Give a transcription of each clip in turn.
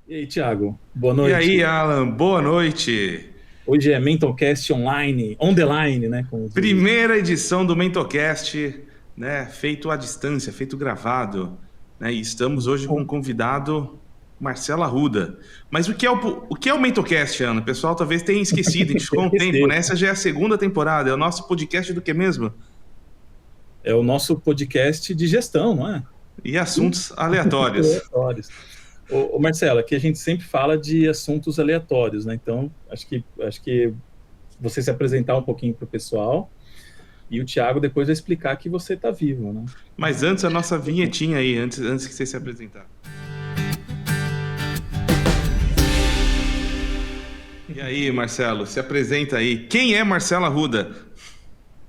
E aí, Thiago, boa E aí, noite. Alan, boa noite. Hoje é Mentalcast online, on the line, né? Como diz. Primeira edição do MentorCast, né? Feito à distância, feito gravado, né? E estamos hoje com um convidado, Marcelo Arruda. Mas o que é o MentorCast, Ana? O pessoal talvez tenha esquecido, a gente ficou um tempo, Esqueceu. né? Essa já é a segunda temporada, é o nosso podcast do que mesmo? É o nosso podcast de gestão, não é? E assuntos aleatórios. Aleatórios. Ô, Marcelo, aqui a gente sempre fala de assuntos aleatórios, né? Então, acho que você se apresentar um pouquinho para o pessoal e o Thiago depois vai explicar que você está vivo, né? Mas antes, a nossa vinhetinha aí, antes que você se apresentar. E aí, Marcelo, se apresenta aí. Quem é Marcelo Arruda?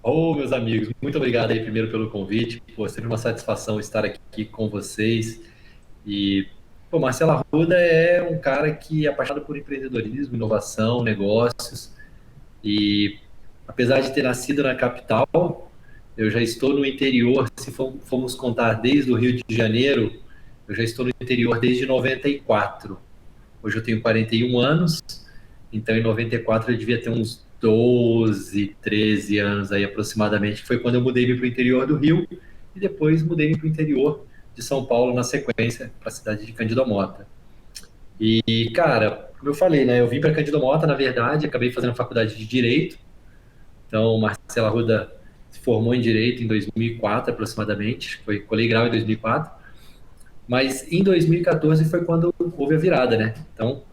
Ô, meus amigos, muito obrigado aí primeiro pelo convite. Pô, é sempre uma satisfação estar aqui com vocês. E, pô, Marcelo Arruda é um cara que é apaixonado por empreendedorismo, inovação, negócios. E, apesar de ter nascido na capital, eu já estou no interior. Se formos contar desde o Rio de Janeiro, eu já estou no interior desde 94. Hoje eu tenho 41 anos, então em 94 eu devia ter uns 12, 13 anos aí aproximadamente, que foi quando eu mudei para o interior do Rio e depois mudei para o interior de São Paulo na sequência, para a cidade de Cândido Mota. E, cara, como eu falei, né, eu vim para Cândido Mota, na verdade, acabei fazendo faculdade de Direito, então o Marcelo Arruda se formou em Direito em 2004 aproximadamente, foi colei grau em 2004, mas em 2014 foi quando houve a virada, né? Então,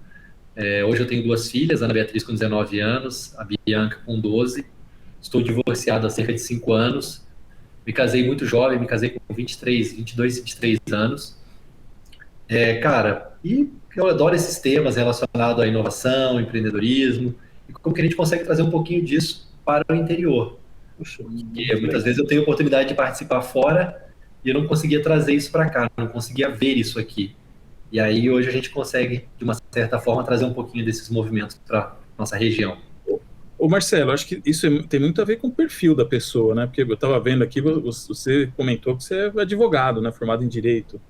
hoje eu tenho duas filhas, a Ana Beatriz com 19 anos, a Bianca com 12. Estou divorciado há cerca de 5 anos. Me casei muito jovem, me casei com 23, 22, 23 anos. Cara, e eu adoro esses temas relacionados à inovação, empreendedorismo, e como que a gente consegue trazer um pouquinho disso para o interior. Puxa, Porque muito muitas legal. vezes eu tenho a oportunidade de participar fora e eu não conseguia trazer isso para cá, não conseguia ver isso aqui. E aí hoje a gente consegue, de uma certa forma, trazer um pouquinho desses movimentos para nossa região. Ô, Marcelo, acho que isso tem muito a ver com o perfil da pessoa, né? Porque eu estava vendo aqui, você comentou que você é advogado, né? Formado em Direito.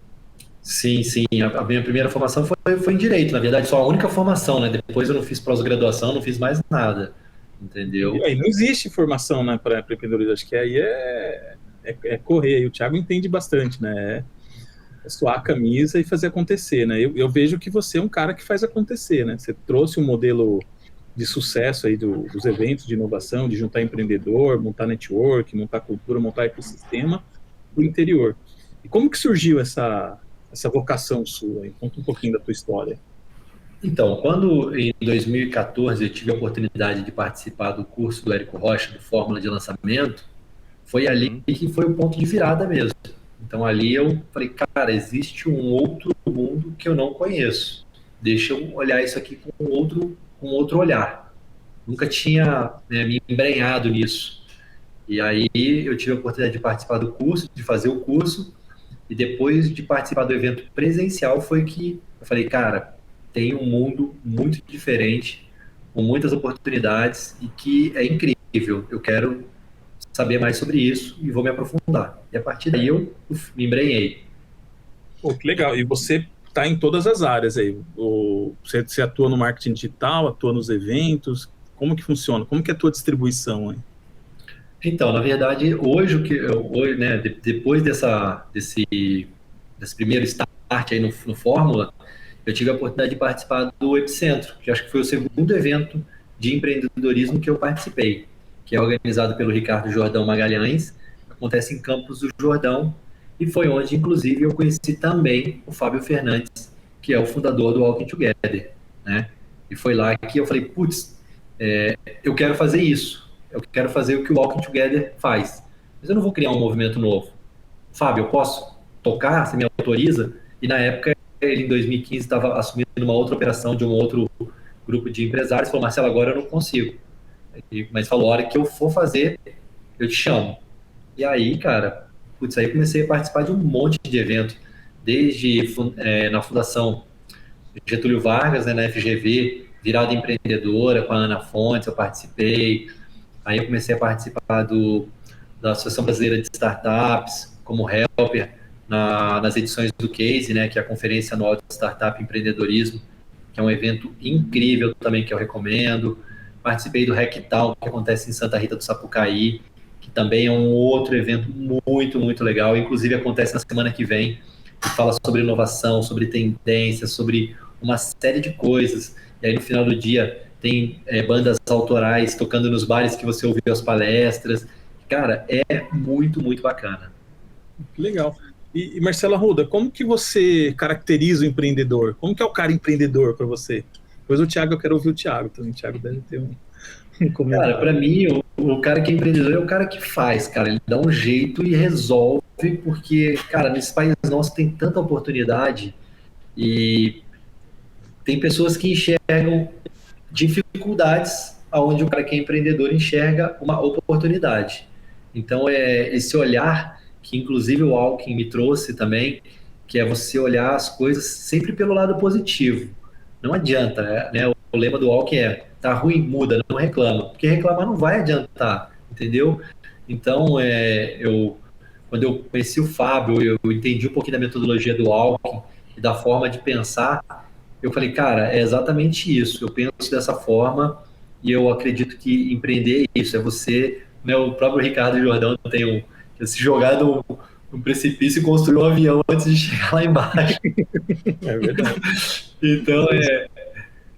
Sim, sim. A minha primeira formação foi em Direito, na verdade, só a única formação, né? Depois eu não fiz pós-graduação, não fiz mais nada, E entendeu? aí não existe formação, né, para empreendedorismo. Acho que aí é correr. E o Thiago entende bastante, né? É suar a camisa e fazer acontecer, né? Eu vejo que você é um cara que faz acontecer, né? Você trouxe um modelo de sucesso aí dos eventos de inovação, de juntar empreendedor, montar network, montar cultura, montar ecossistema para o interior. E como que surgiu essa vocação sua? Conta um pouquinho da tua história. Então, quando em 2014 eu tive a oportunidade de participar do curso do Érico Rocha, do Fórmula de Lançamento, foi ali Uhum. que foi o ponto de virada mesmo. Então ali eu falei, cara, existe um outro mundo que eu não conheço. Deixa eu olhar isso aqui com outro olhar. Nunca tinha, né, me embrenhado nisso. E aí eu tive a oportunidade de participar do curso, de fazer o curso, e depois de participar do evento presencial foi que eu falei, cara, tem um mundo muito diferente, com muitas oportunidades e que é incrível. Eu quero saber mais sobre isso e vou me aprofundar. E a partir daí eu me embrenhei. Pô, que legal. E você está em todas as áreas aí. Você atua no marketing digital, atua nos eventos. Como que funciona? Como que é a tua distribuição aí? Então, na verdade, hoje, hoje né, depois desse primeiro start aí no Fórmula, eu tive a oportunidade de participar do Epicentro, que acho que foi o segundo evento de empreendedorismo que eu participei, que é organizado pelo Ricardo Jordão Magalhães, acontece em Campos do Jordão, e foi onde, inclusive, eu conheci também o Fábio Fernandes, que é o fundador do Walking Together, né? E foi lá que eu falei, putz, eu quero fazer isso, eu quero fazer o que o Walking Together faz, mas eu não vou criar um movimento novo. Fábio, eu posso tocar? Você me autoriza? E na época, ele em 2015 estava assumindo uma outra operação de um outro grupo de empresários, falou, Marcelo, agora eu não consigo. Mas falou, a hora que eu for fazer, eu te chamo. E aí, cara, putz, aí comecei a participar de um monte de evento, desde na Fundação Getúlio Vargas, né, na FGV, Virada Empreendedora, com a Ana Fontes, eu participei. Aí eu comecei a participar da Associação Brasileira de Startups, como helper, nas edições do Case, né, que é a Conferência Anual de Startup e Empreendedorismo, que é um evento incrível também que eu recomendo. Participei do Hacktown, que acontece em Santa Rita do Sapucaí, que também é um outro evento muito, muito legal. Inclusive acontece na semana que vem, que fala sobre inovação, sobre tendências, sobre uma série de coisas. E aí no final do dia tem bandas autorais tocando nos bares que você ouviu as palestras. Cara, é muito, muito bacana. Que legal. E Marcelo Arruda, como que você caracteriza o empreendedor? Como que é o cara empreendedor para você? Depois o Thiago, eu quero ouvir o Thiago também. O Thiago deve ter um comentário. Cara, para mim, o cara que é empreendedor é o cara que faz, cara. Ele dá um jeito e resolve, porque, cara, nesse país nosso tem tanta oportunidade e tem pessoas que enxergam dificuldades aonde o cara que é empreendedor enxerga uma oportunidade. Então, é esse olhar que, inclusive, o Alckmin me trouxe também, que é você olhar as coisas sempre pelo lado positivo. Não adianta, né? O lema do Alckmin é: tá ruim, muda, não reclama. Porque reclamar não vai adiantar, entendeu? Então, quando eu conheci o Fábio, eu entendi um pouquinho da metodologia do Alckmin e da forma de pensar. Eu falei, cara, é exatamente isso. Eu penso dessa forma e eu acredito que empreender é isso. É você, né, o próprio Ricardo Jordão tem se jogar no precipício e construir um avião antes de chegar lá embaixo. É verdade. Então,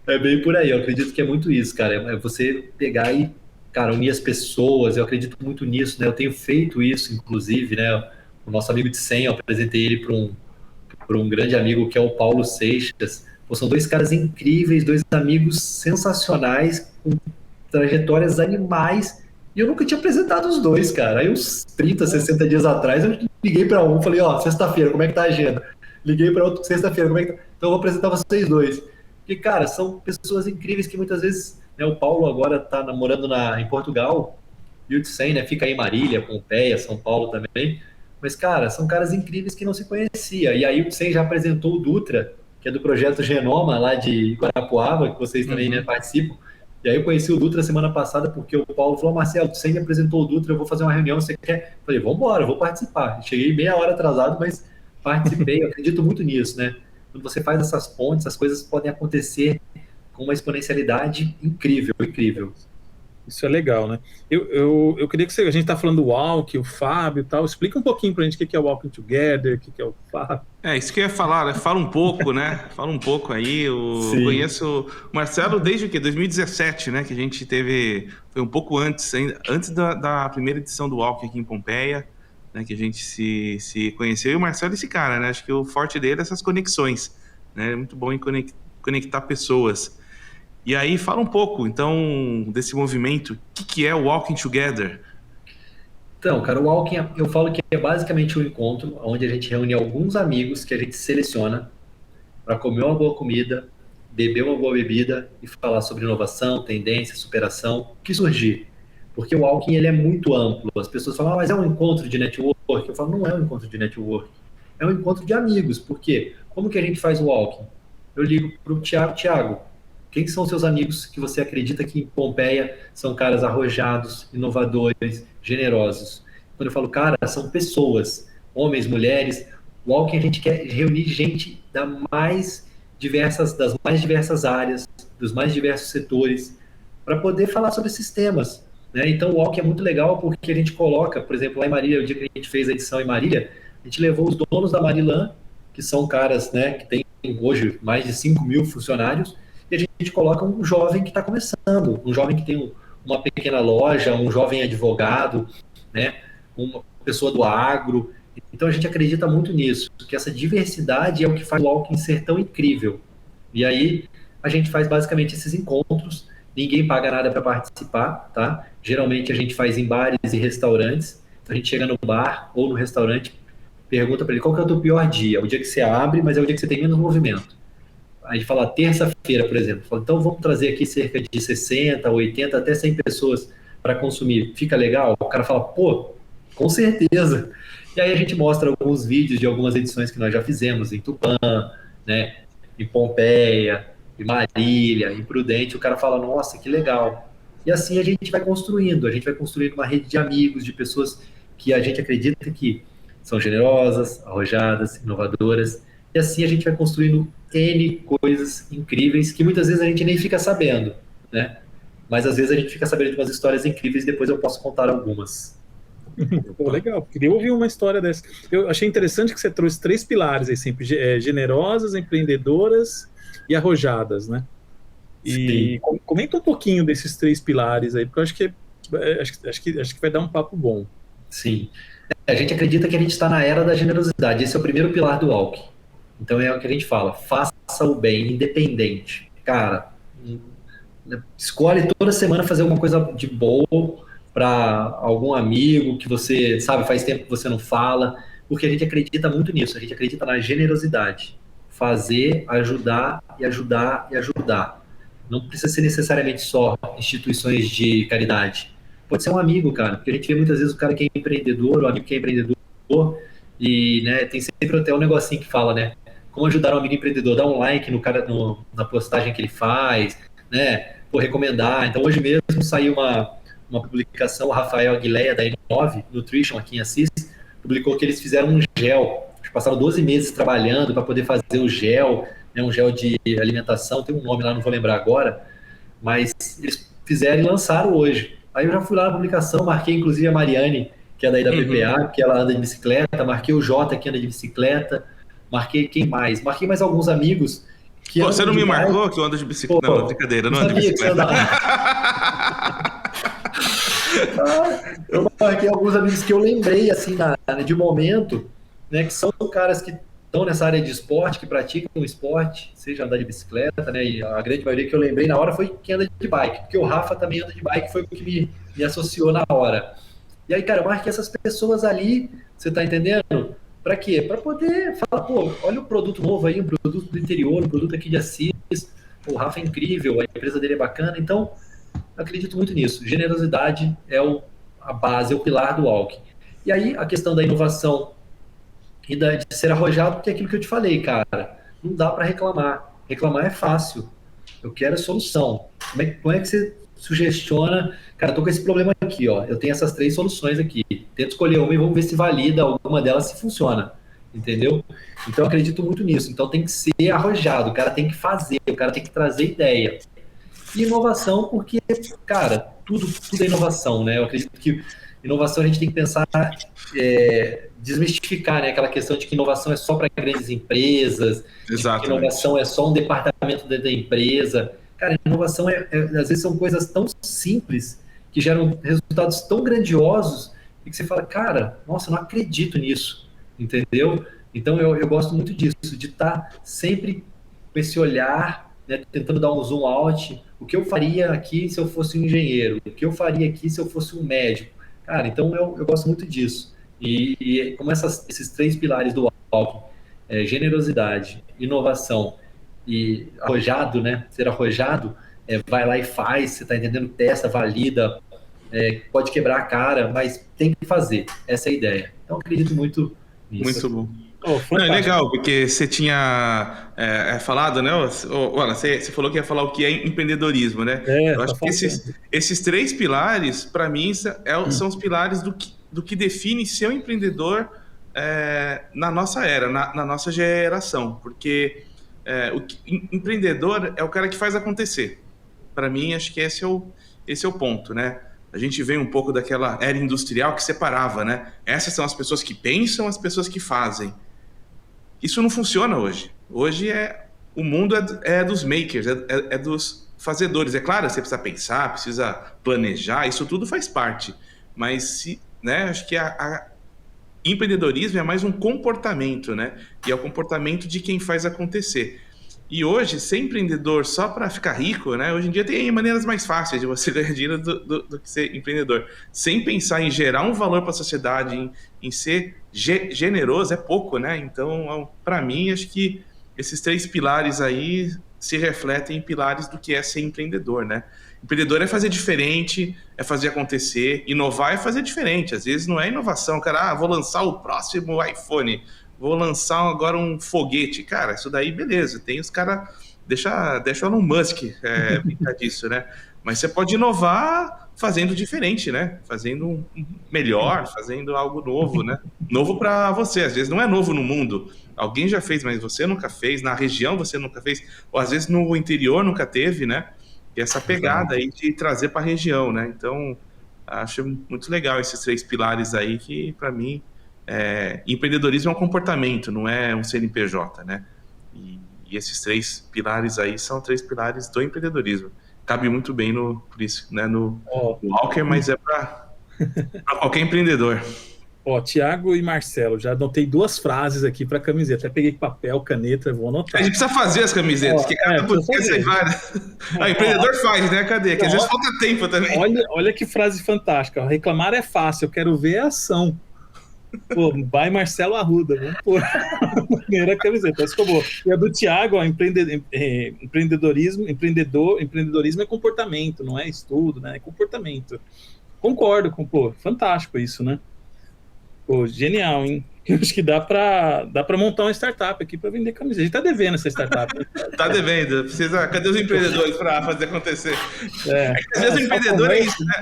é bem por aí. Eu acredito que é muito isso, cara. É você pegar e, cara, unir as pessoas. Eu acredito muito nisso, né? Eu tenho feito isso, inclusive, né? O nosso amigo de 100, eu apresentei ele para um grande amigo que é o Paulo Seixas. Pô, são dois caras incríveis, dois amigos sensacionais, com trajetórias animais, e eu nunca tinha apresentado os dois, cara. Aí uns 30, 60 dias atrás, eu liguei para um, falei, ó, sexta-feira, como é que tá a agenda? Liguei para outro, sexta-feira, como é que tá? Então eu vou apresentar vocês dois. Porque, cara, são pessoas incríveis que muitas vezes, né, o Paulo agora tá namorando em Portugal, e o Tsen, né, fica aí em Marília, Pompeia, São Paulo também. Mas, cara, são caras incríveis que não se conhecia. E aí o Tsen já apresentou o Dutra, que é do projeto Genoma, lá de Guarapuava, que vocês também, né, participam. E aí eu conheci o Dutra semana passada, porque o Paulo falou, Marcelo, você me apresentou o Dutra, eu vou fazer uma reunião, você quer? Eu falei, vamos embora, eu vou participar. Cheguei meia hora atrasado, mas participei, eu acredito muito nisso, né? Quando você faz essas pontes, as coisas podem acontecer com uma exponencialidade incrível, incrível. Isso é legal, né? Eu queria que a gente tá falando do Walk, o Fábio e tal, explica um pouquinho pra gente o que é o Walking Together, o que é o Fábio. Isso que eu ia falar, né? Fala um pouco, né? Fala um pouco aí. Eu conheço o Marcelo desde o quê? 2017, né? Que a gente teve. Foi um pouco antes, ainda, antes da primeira edição do Walk aqui em Pompeia, né? Que a gente se conheceu. E o Marcelo é esse cara, né? Acho que o forte dele é essas conexões, né? É muito bom em conectar pessoas. E aí, fala um pouco, então, desse movimento. O que é o Walking Together? Então, cara, o Walking, eu falo que é basicamente um encontro onde a gente reúne alguns amigos que a gente seleciona para comer uma boa comida, beber uma boa bebida e falar sobre inovação, tendência, superação, o que surgir. Porque o Walking, ele é muito amplo. As pessoas falam, mas é um encontro de network? Eu falo, não é um encontro de network. É um encontro de amigos. Por quê? Como que a gente faz o Walking? Eu ligo para o Thiago, quem são seus amigos que você acredita que em Pompeia são caras arrojados, inovadores, generosos? Quando eu falo cara, são pessoas, homens, mulheres. O Walking a gente quer reunir gente das mais diversas áreas, dos mais diversos setores, para poder falar sobre esses temas, né? Então o Walking é muito legal porque a gente coloca, por exemplo, lá em Marília, o dia que a gente fez a edição em Marília, a gente levou os donos da Marilan, que são caras, né, que tem hoje mais de 5.000 funcionários, e a gente coloca um jovem que está começando, um jovem que tem uma pequena loja, um jovem advogado, né, uma pessoa do agro. Então a gente acredita muito nisso, que essa diversidade é o que faz o Walking ser tão incrível. E aí a gente faz basicamente esses encontros, ninguém paga nada para participar, tá? Geralmente a gente faz em bares e restaurantes, então a gente chega no bar ou no restaurante, pergunta para ele qual que é o teu pior dia, o dia que você abre, mas é o dia que você tem menos movimento. A gente fala terça-feira, por exemplo. Fala, então vamos trazer aqui cerca de 60, 80, até 100 pessoas para consumir. Fica legal? O cara fala, pô, com certeza. E aí a gente mostra alguns vídeos de algumas edições que nós já fizemos em Tupã, né, em Pompeia, em Marília, em Prudente. O cara fala, nossa, que legal. E assim a gente vai construindo uma rede de amigos, de pessoas que a gente acredita que são generosas, arrojadas, inovadoras, e assim a gente vai construindo N coisas incríveis que muitas vezes a gente nem fica sabendo, né? Mas às vezes a gente fica sabendo de umas histórias incríveis e depois eu posso contar algumas. Pô, legal, queria ouvir uma história dessa. Eu achei interessante que você trouxe 3 pilares aí, sempre, generosas, empreendedoras e arrojadas, né? E comenta um pouquinho desses 3 pilares aí, porque eu acho que, acho que vai dar um papo bom. Sim. A gente acredita que a gente está na era da generosidade. Esse é o primeiro pilar do Walk. Então é o que a gente fala, faça o bem, independente. Cara, escolhe toda semana fazer alguma coisa de boa para algum amigo que você, sabe, faz tempo que você não fala, porque a gente acredita muito nisso, a gente acredita na generosidade. Fazer, ajudar e ajudar e ajudar. Não precisa ser necessariamente só instituições de caridade. Pode ser um amigo, cara, porque a gente vê muitas vezes o cara que é empreendedor, o amigo que é empreendedor, e né, tem sempre até um negocinho que fala, né? Como ajudar um amigo empreendedor? Dá um like no cara, na postagem que ele faz, né? Por recomendar. Então, hoje mesmo saiu uma publicação, o Rafael Aguilera, da Inove Nutrition, aqui em Assis, publicou que eles fizeram um gel. Eles passaram 12 meses trabalhando para poder fazer o gel, né, um gel de alimentação, tem um nome lá, não vou lembrar agora, mas eles fizeram e lançaram hoje. Aí eu já fui lá na publicação, marquei inclusive a Mariane, que é daí da PPA, que ela anda de bicicleta, marquei o Jota, que anda de bicicleta, marquei quem mais? Marquei mais alguns amigos que Pô, você não me bike. marcou que eu ando de bicicleta? Não, brincadeira, não ando de bicicleta. Eu marquei alguns amigos que eu lembrei, assim, de momento, né, que são caras que estão nessa área de esporte, que praticam esporte, seja andar de bicicleta, né, e a grande maioria que eu lembrei na hora foi quem anda de bike, porque o Rafa também anda de bike, foi o que me associou na hora. E aí, cara, eu marquei essas pessoas ali, você tá entendendo? Para quê? Para poder falar, pô, olha o produto novo aí, um produto do interior, um produto aqui de Assis, o Rafa é incrível, a empresa dele é bacana, então acredito muito nisso. Generosidade é a base, é o pilar do Walk. E aí, a questão da inovação e de ser arrojado, porque é aquilo que eu te falei, cara, não dá para reclamar. Reclamar é fácil. Eu quero a solução. Como é que você sugestiona? Cara, eu tô com esse problema aqui, ó. Eu tenho essas 3 soluções aqui. Tento escolher uma e vamos ver se valida alguma delas, se funciona. Entendeu? Então, eu acredito muito nisso. Então, tem que ser arrojado. O cara tem que fazer. O cara tem que trazer ideia. E inovação, porque, cara, tudo é inovação, né? Eu acredito que inovação a gente tem que pensar, desmistificar, né? Aquela questão de que inovação é só para grandes empresas, que inovação é só um departamento dentro da empresa. Cara, inovação às vezes são coisas tão simples que geram resultados tão grandiosos e que você fala, cara, nossa, eu não acredito nisso, entendeu? Então eu gosto muito disso, de estar sempre com esse olhar, né, tentando dar um zoom out. O que eu faria aqui se eu fosse um engenheiro? O que eu faria aqui se eu fosse um médico? Cara, então eu gosto muito disso. E como esses 3 pilares do Walk, generosidade, inovação e arrojado, né? Ser arrojado, vai lá e faz, você tá entendendo, testa, valida, pode quebrar a cara, mas tem que fazer. Essa é a ideia. Então, acredito muito nisso. Muito bom. Não, é legal, porque você tinha falado, né? Olha, você falou que ia falar o que é empreendedorismo, né? Eu acho que esses 3 pilares, para mim, são os pilares do que define ser um empreendedor na nossa era, na nossa geração. Porque empreendedor é o cara que faz acontecer. Para mim, acho que esse é o ponto, né? A gente vem um pouco daquela era industrial que separava, né? Essas são as pessoas que pensam, as pessoas que fazem. Isso não funciona hoje. Hoje o mundo é dos makers, é dos fazedores. É claro, você precisa pensar, precisa planejar, isso tudo faz parte. Mas né, acho que empreendedorismo é mais um comportamento, né? E é o comportamento de quem faz acontecer. E hoje, ser empreendedor só para ficar rico, né? Hoje em dia tem maneiras mais fáceis de você ganhar dinheiro do que ser empreendedor. Sem pensar em gerar um valor para a sociedade, em ser generoso, é pouco, né? Então, para mim, acho que esses 3 pilares aí se refletem em pilares do que é ser empreendedor, né? Empreendedor é fazer diferente, é fazer acontecer. Inovar é fazer diferente. Às vezes não é inovação, cara, vou lançar o próximo iPhone, vou lançar agora um foguete. Cara, isso daí, beleza. Tem os caras... Deixa o Elon Musk brincar disso, né? Mas você pode inovar fazendo diferente, né? Fazendo melhor, fazendo algo novo, né? Novo para você, às vezes não é novo no mundo. Alguém já fez, mas você nunca fez, na região você nunca fez, ou às vezes no interior nunca teve, né? E essa pegada aí de trazer para a região, né? Então, acho muito legal esses 3 pilares aí que, para mim, empreendedorismo é um comportamento, não é um CNPJ, né? E esses 3 pilares aí são 3 pilares do empreendedorismo. Cabe muito bem por isso, né, no Walker, mas é para qualquer empreendedor. Tiago e Marcelo, já anotei 2 frases aqui para camiseta. Até peguei papel, caneta, vou anotar. A gente precisa fazer as camisetas, porque cada podcast sai várias. Empreendedor faz, né? Cadê? Que às vezes falta tempo também. Olha que frase fantástica. Reclamar é fácil, eu quero ver a ação. Pô, vai Marcelo Arruda, vamos pôr a primeira camiseta, essa ficou boa. E a do Thiago, empreendedorismo é comportamento, não é estudo, né? É comportamento. Concordo fantástico isso, né? Pô, genial, hein? Eu acho que dá pra montar uma startup aqui para vender camiseta. A gente tá devendo essa startup. Tá devendo. Cadê os empreendedores para fazer acontecer? Às vezes o empreendedor é isso, né?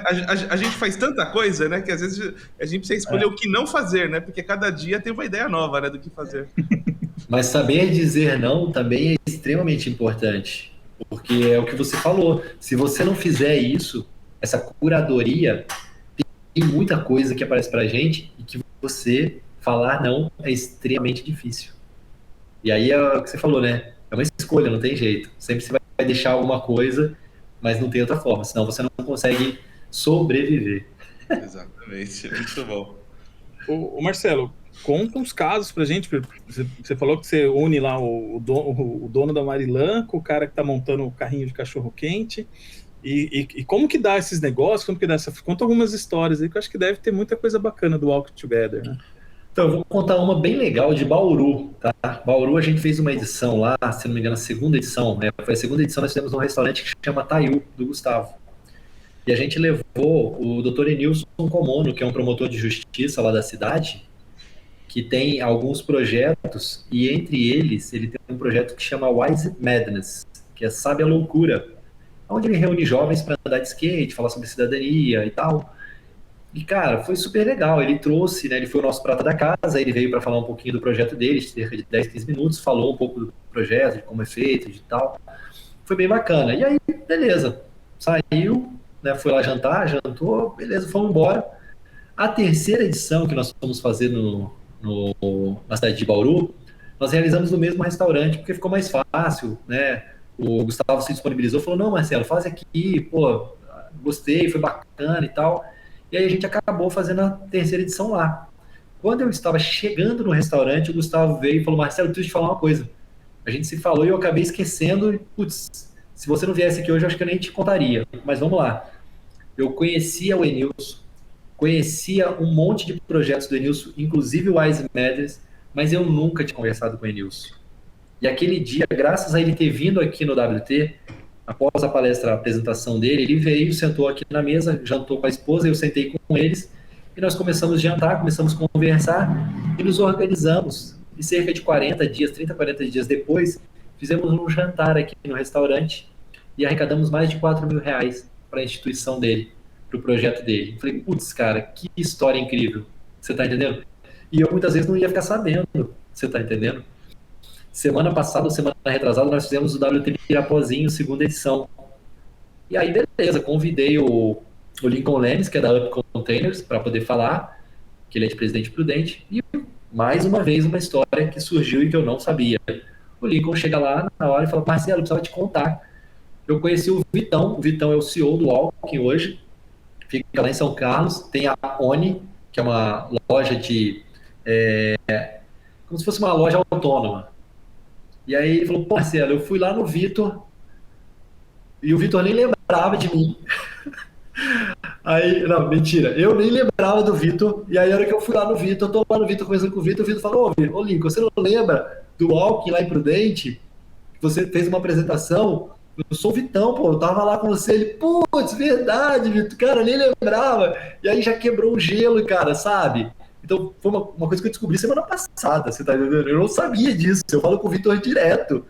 A gente faz tanta coisa, né? Que às vezes a gente precisa escolher o que não fazer, né? Porque cada dia tem uma ideia nova, né? Do que fazer. Mas saber dizer não também é extremamente importante. Porque é o que você falou. Se você não fizer isso, essa curadoria, tem muita coisa que aparece pra gente e que você falar não é extremamente difícil. E aí é o que você falou, né? É uma escolha, não tem jeito. Sempre você vai deixar alguma coisa, mas não tem outra forma, senão você não consegue sobreviver. Exatamente, muito bom. Ô Marcelo, conta uns casos pra gente. Você falou que você une lá o dono da Marilã com o cara que tá montando o carrinho de cachorro-quente. E como que dá esses negócios? Conta algumas histórias aí, que eu acho que deve ter muita coisa bacana do Walk Together, né? Então, eu vou contar uma bem legal de Bauru, tá? Bauru, a gente fez uma edição lá, se não me engano, a segunda edição, né? Foi a segunda edição, nós fizemos um restaurante que chama Taiu, do Gustavo. E a gente levou o Dr. Enilson Comono, que é um promotor de justiça lá da cidade, que tem alguns projetos, e entre eles, ele tem um projeto que chama Wise Madness, que é Sabe a Loucura, onde ele reúne jovens para andar de skate, falar sobre cidadania e tal. E, cara, foi super legal. Ele trouxe, né? Ele foi o nosso prata da casa, ele veio para falar um pouquinho do projeto dele, cerca de 10, 15 minutos, falou um pouco do projeto, de como é feito, de tal. Foi bem bacana. E aí, beleza. Saiu, né? Foi lá jantar, jantou, beleza, fomos embora. A terceira edição que nós fomos fazer na cidade de Bauru, nós realizamos no mesmo restaurante, porque ficou mais fácil, né? O Gustavo se disponibilizou, falou, não, Marcelo, faz aqui, pô, gostei, foi bacana e tal. E aí a gente acabou fazendo a terceira edição lá. Quando eu estava chegando no restaurante, o Gustavo veio e falou, Marcelo, preciso te falar uma coisa. A gente se falou e eu acabei esquecendo, e, putz, se você não viesse aqui hoje, eu acho que eu nem te contaria. Mas vamos lá. Eu conhecia o Enilson, conhecia um monte de projetos do Enilson, inclusive o Wise Matters, mas eu nunca tinha conversado com o Enilson. E aquele dia, graças a ele ter vindo aqui no WT, após a palestra, a apresentação dele, ele veio, sentou aqui na mesa, jantou com a esposa, eu sentei com eles, e nós começamos a jantar, começamos a conversar, e nos organizamos. E cerca de 40 dias, 30, 40 dias depois, fizemos um jantar aqui no restaurante, e arrecadamos mais de R$4.000 para a instituição dele, para o projeto dele. Eu falei, putz, cara, que história incrível, você tá entendendo? E eu muitas vezes não ia ficar sabendo, você tá entendendo? Semana passada, semana retrasada, nós fizemos o WT Pirapozinho, segunda edição. E aí, beleza, convidei o Lincoln Lemes, que é da Up Containers, para poder falar, que ele é de Presidente Prudente, e mais uma vez uma história que surgiu e que eu não sabia. O Lincoln chega lá na hora e fala, Marcelo, eu precisava te contar. Eu conheci o Vitão é o CEO do Walking hoje, fica lá em São Carlos, tem a Oni, que é uma loja de... como se fosse uma loja autônoma. E aí ele falou, pô, Marcelo, eu fui lá no Vitor e o Vitor nem lembrava de mim. Aí, não, mentira, eu nem lembrava do Vitor, e aí a hora que eu fui lá no Vitor, tô lá no Vitor conversando com o Vitor falou, ô Lincoln, você não lembra do Walking lá em Prudente? Você fez uma apresentação, eu sou o Vitão, pô, eu tava lá com você, ele, putz, verdade, Vitor, cara, nem lembrava. E aí já quebrou o gelo, cara, sabe? Então, foi uma coisa que eu descobri semana passada, você tá entendendo? Eu não sabia disso, eu falo com o Vitor direto.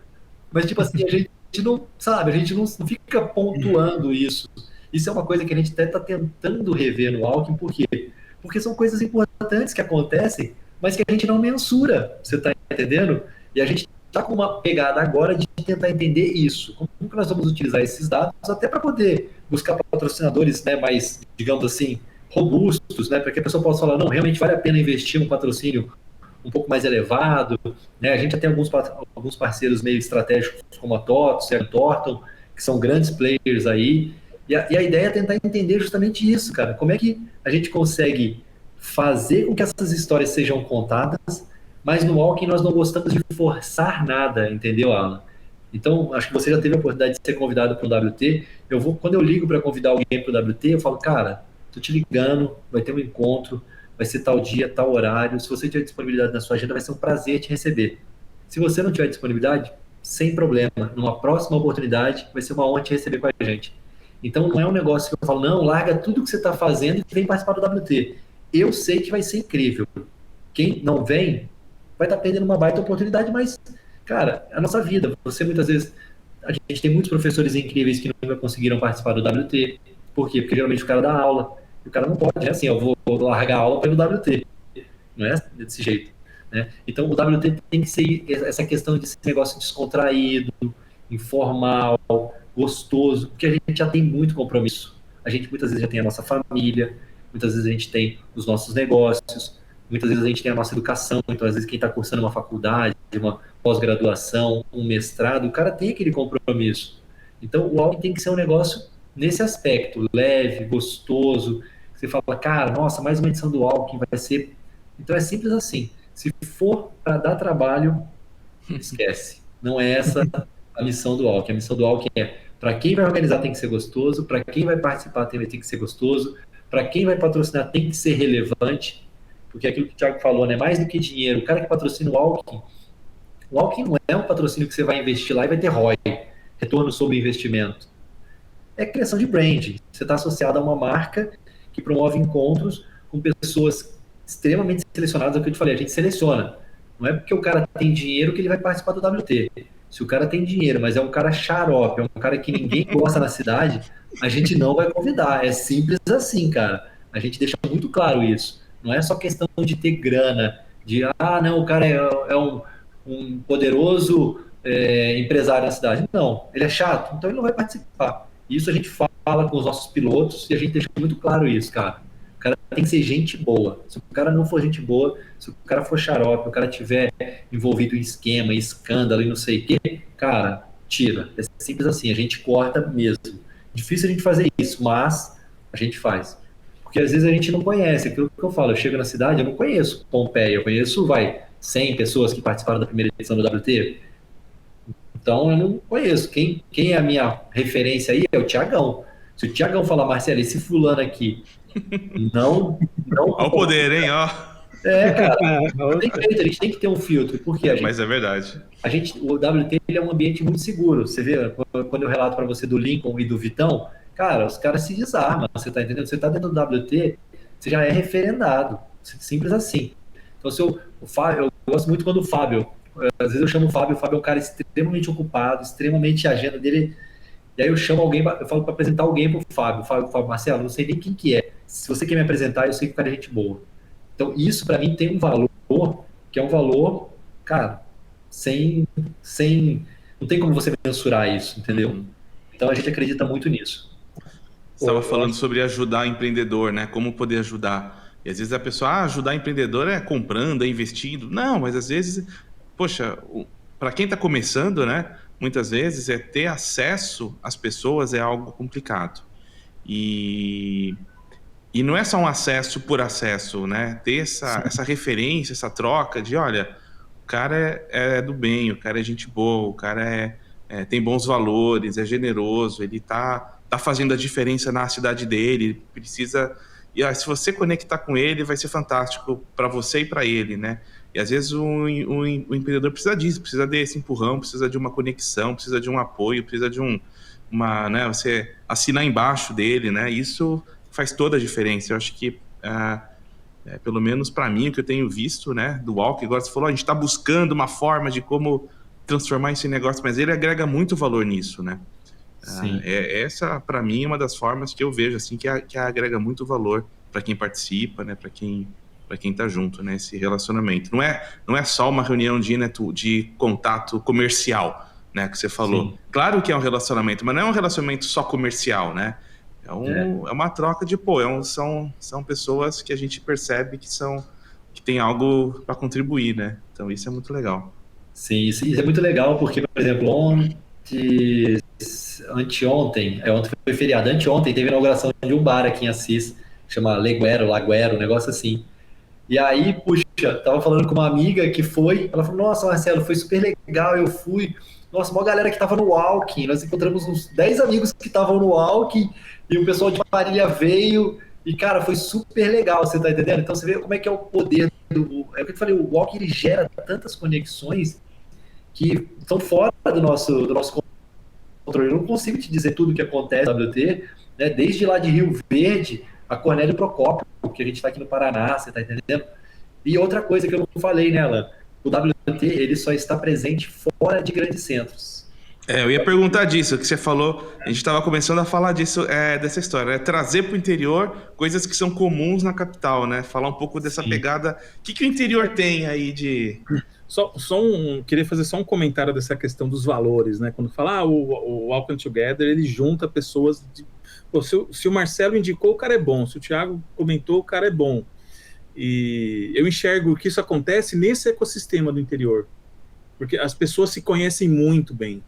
Mas, tipo assim, a gente não, sabe, a gente não fica pontuando isso. Isso é uma coisa que a gente até está tentando rever no Alckmin, por quê? Porque são coisas importantes que acontecem, mas que a gente não mensura, você está entendendo? E a gente está com uma pegada agora de tentar entender isso. Como que nós vamos utilizar esses dados até para poder buscar patrocinadores, né, mais, digamos assim, robustos, né, para que a pessoa possa falar, não, realmente vale a pena investir num patrocínio um pouco mais elevado, né? A gente já tem alguns parceiros meio estratégicos como a TOTS e a Thornton, que são grandes players aí, e a ideia é tentar entender justamente isso, cara, como é que a gente consegue fazer com que essas histórias sejam contadas, mas no Alckmin nós não gostamos de forçar nada, entendeu, Alan? Então, acho que você já teve a oportunidade de ser convidado para o WT, quando eu ligo para convidar alguém para o WT, eu falo, cara, tô te ligando, vai ter um encontro, vai ser tal dia, tal horário. Se você tiver disponibilidade na sua agenda, vai ser um prazer te receber. Se você não tiver disponibilidade, sem problema. Numa próxima oportunidade, vai ser uma honra te receber com a gente. Então, não é um negócio que eu falo, não, larga tudo que você está fazendo e vem participar do WT. Eu sei que vai ser incrível. Quem não vem, vai estar perdendo uma baita oportunidade, mas, cara, é a nossa vida. Você, muitas vezes, a gente tem muitos professores incríveis que nunca conseguiram participar do WT. Por quê? Porque geralmente o cara dá aula. O cara não pode, é assim, eu vou largar a aula pelo WT. Não é desse jeito. Né? Então, o WT tem que ser essa questão de ser negócio descontraído, informal, gostoso, porque a gente já tem muito compromisso. A gente muitas vezes já tem a nossa família, muitas vezes a gente tem os nossos negócios, muitas vezes a gente tem a nossa educação, então às vezes quem está cursando uma faculdade, uma pós-graduação, um mestrado, o cara tem aquele compromisso. Então, o Alckmin tem que ser um negócio nesse aspecto, leve, gostoso. Você fala, cara, nossa, mais uma edição do Alckmin vai ser... Então é simples assim. Se for para dar trabalho, esquece. Não é essa a missão do Alckmin. A missão do Alckmin é, para quem vai organizar tem que ser gostoso, para quem vai participar tem que ser gostoso, para quem vai patrocinar tem que ser relevante, porque aquilo que o Thiago falou, né, mais do que dinheiro. O cara que patrocina o Alckmin não é um patrocínio que você vai investir lá e vai ter ROI, retorno sobre investimento. É criação de brand. Você está associado a uma marca que promove encontros com pessoas extremamente selecionadas. É o que eu te falei, a gente seleciona. Não é porque o cara tem dinheiro que ele vai participar do WT. Se o cara tem dinheiro, mas é um cara xarope, é um cara que ninguém gosta na cidade, a gente não vai convidar. É simples assim, cara. A gente deixa muito claro isso. Não é só questão de ter grana, de, não, o cara é um poderoso empresário na cidade. Não, ele é chato, então ele não vai participar. Isso a gente fala com os nossos pilotos e a gente deixa muito claro isso, cara. O cara tem que ser gente boa. Se o cara não for gente boa, se o cara for xarope, o cara tiver envolvido em esquema, em escândalo e não sei o quê, cara, tira. É simples assim, a gente corta mesmo. Difícil a gente fazer isso, mas a gente faz. Porque às vezes a gente não conhece. Aquilo que eu falo, eu chego na cidade, eu não conheço Pompeia, eu conheço, 100 pessoas que participaram da primeira edição do WT. Então, eu não conheço. Quem é a minha referência aí é o Thiagão. Se o Thiagão falar, Marcelo, esse fulano aqui não... Olha o poder, hein? Ó. Cara, não tem jeito, a gente tem que ter um filtro. Por quê? Mas é verdade. O WT ele é um ambiente muito seguro. Você vê, quando eu relato para você do Lincoln e do Vitão, cara, os caras se desarmam. Você tá entendendo? Você tá dentro do WT, você já é referendado. Simples assim. Então, o Fábio, eu gosto muito quando o Fábio... Às vezes eu chamo o Fábio é um cara extremamente ocupado, extremamente a agenda dele. E aí eu chamo alguém, eu falo para apresentar alguém pro Fábio. Fábio, Marcelo, não sei nem quem que é. Se você quer me apresentar, eu sei que o cara é gente boa. Então isso para mim tem um valor, que é um valor, cara, não tem como você mensurar isso, entendeu? Então a gente acredita muito nisso. Você estava falando sobre ajudar empreendedor, né? Como poder ajudar. E às vezes a pessoa, ajudar empreendedor é comprando, é investindo. Não, mas às vezes... Poxa, para quem está começando, né, muitas vezes ter acesso às pessoas é algo complicado. E não é só um acesso por acesso, né? Ter essa referência, essa troca de, olha, o cara é do bem, o cara é gente boa, o cara tem bons valores, é generoso, ele tá fazendo a diferença na cidade dele, precisa... E se você conectar com ele, vai ser fantástico para você e para ele, né? E às vezes o empreendedor precisa disso, precisa desse empurrão, precisa de uma conexão, precisa de um apoio, precisa de né, você assinar embaixo dele, né? Isso faz toda a diferença. Eu acho que, pelo menos para mim, o que eu tenho visto, né, do Alckmin, agora você falou, a gente está buscando uma forma de como transformar esse negócio, mas ele agrega muito valor nisso, né? Sim. Essa, para mim, é uma das formas que eu vejo assim que agrega muito valor para quem participa, né? Para quem está junto, né? Esse relacionamento. Não é só uma reunião de contato comercial, né? Que você falou. Sim. Claro que é um relacionamento, mas não é um relacionamento só comercial, né? É uma troca de, são pessoas que a gente percebe que tem algo para contribuir, né? Então isso é muito legal. Sim, isso é muito legal porque, por exemplo, anteontem foi feriado, anteontem teve a inauguração de um bar aqui em Assis, chama Laguero, um negócio assim. E aí, puxa, tava falando com uma amiga que foi, ela falou, nossa, Marcelo, foi super legal, eu fui, nossa, uma galera que tava no Walking, nós encontramos uns 10 amigos que estavam no Walking, e o pessoal de Marília veio, e cara, foi super legal, você tá entendendo? Então você vê como é que é o poder é o que eu falei, o Walking ele gera tantas conexões que estão fora do nosso controle. Eu não consigo te dizer tudo o que acontece no WT, né? Desde lá de Rio Verde a Cornélio Procópio, que a gente está aqui no Paraná, você está entendendo? E outra coisa que eu não falei, né, Alan? O WT ele só está presente fora de grandes centros. Eu ia perguntar disso, que você falou, a gente estava começando a falar disso, dessa história, trazer para o interior coisas que são comuns na capital, né? Falar um pouco dessa Sim. pegada. O que o interior tem aí de... Queria fazer só um comentário dessa questão dos valores, né? Quando fala, o Walking Together, ele junta pessoas se o Marcelo indicou, o cara é bom, se o Thiago comentou, o cara é bom. E eu enxergo que isso acontece nesse ecossistema do interior, porque as pessoas se conhecem muito bem.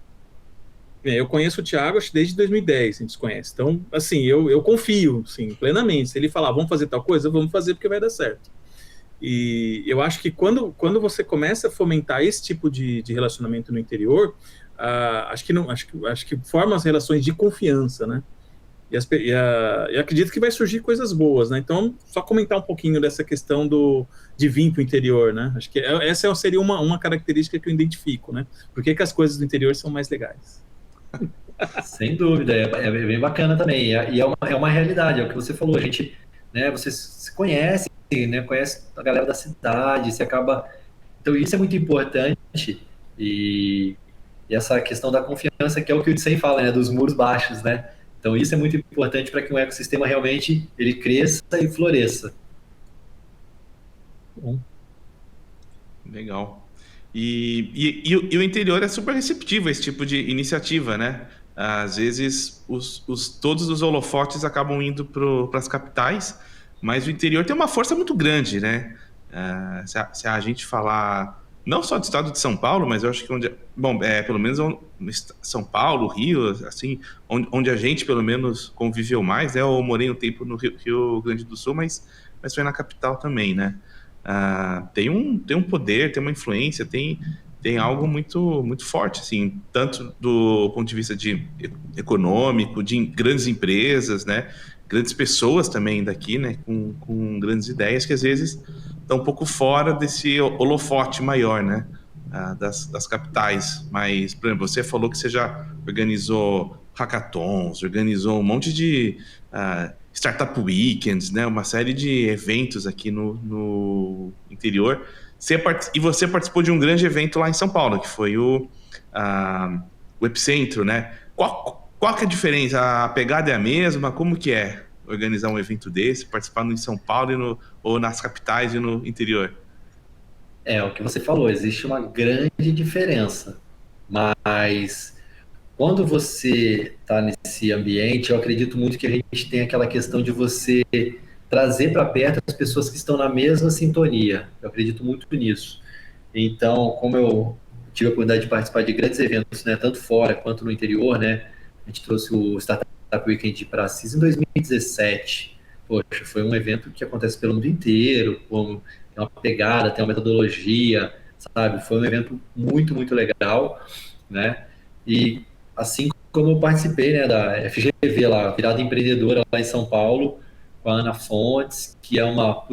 Eu conheço o Thiago acho desde 2010, a gente se conhece. Então, assim, eu confio, assim, plenamente. Se ele falar, vamos fazer tal coisa, vamos fazer porque vai dar certo. E eu acho que quando você começa a fomentar esse tipo de relacionamento no interior, acho que forma as relações de confiança, né? E acredito que vai surgir coisas boas, né? Então, só comentar um pouquinho dessa questão de vir para o interior, né? Acho que essa seria uma característica que eu identifico, né? Por que as coisas do interior são mais legais? Sem dúvida, é bem bacana também. E é uma realidade, é o que você falou, a gente, né, você se conhece, né, conhece a galera da cidade, você acaba... Então isso é muito importante e essa questão da confiança, que é o que o Hudson fala, né, dos muros baixos, né? Então isso é muito importante para que um ecossistema realmente ele cresça e floresça. Bom. Legal. E o interior é super receptivo a esse tipo de iniciativa, né? Às vezes todos os holofotes acabam indo para as capitais, mas o interior tem uma força muito grande, né? Se a gente falar não só do estado de São Paulo, mas eu acho que pelo menos São Paulo, Rio, assim, onde a gente pelo menos conviveu mais, né? Eu morei um tempo no Rio Grande do Sul, mas foi na capital também, né? Tem um poder, tem uma influência, tem algo muito, muito forte, assim, tanto do ponto de vista econômico, de grandes empresas, né? Grandes pessoas também daqui, né? Com grandes ideias que às vezes estão um pouco fora desse holofote maior, né? Das capitais. Mas, por exemplo, você falou que você já organizou hackathons, organizou um monte de Startup Weekends, né? Uma série de eventos aqui no interior. E você participou de um grande evento lá em São Paulo, que foi o Epicentro, né? Qual que é a diferença? A pegada é a mesma? Como que é organizar um evento desse, participar em São Paulo ou nas capitais e no interior? É o que você falou, existe uma grande diferença, mas quando você está nesse ambiente, eu acredito muito que a gente tem aquela questão de você trazer para perto as pessoas que estão na mesma sintonia. Eu acredito muito nisso. Então, como eu tive a oportunidade de participar de grandes eventos, né, tanto fora quanto no interior, né, a gente trouxe o Startup Weekend para Assis em 2017. Poxa, foi um evento que acontece pelo mundo inteiro, tem uma pegada, tem uma metodologia, sabe? Foi um evento muito, muito legal, né? E assim como eu participei, né, da FGV lá, Virada Empreendedora lá em São Paulo, com a Ana Fontes, que é uma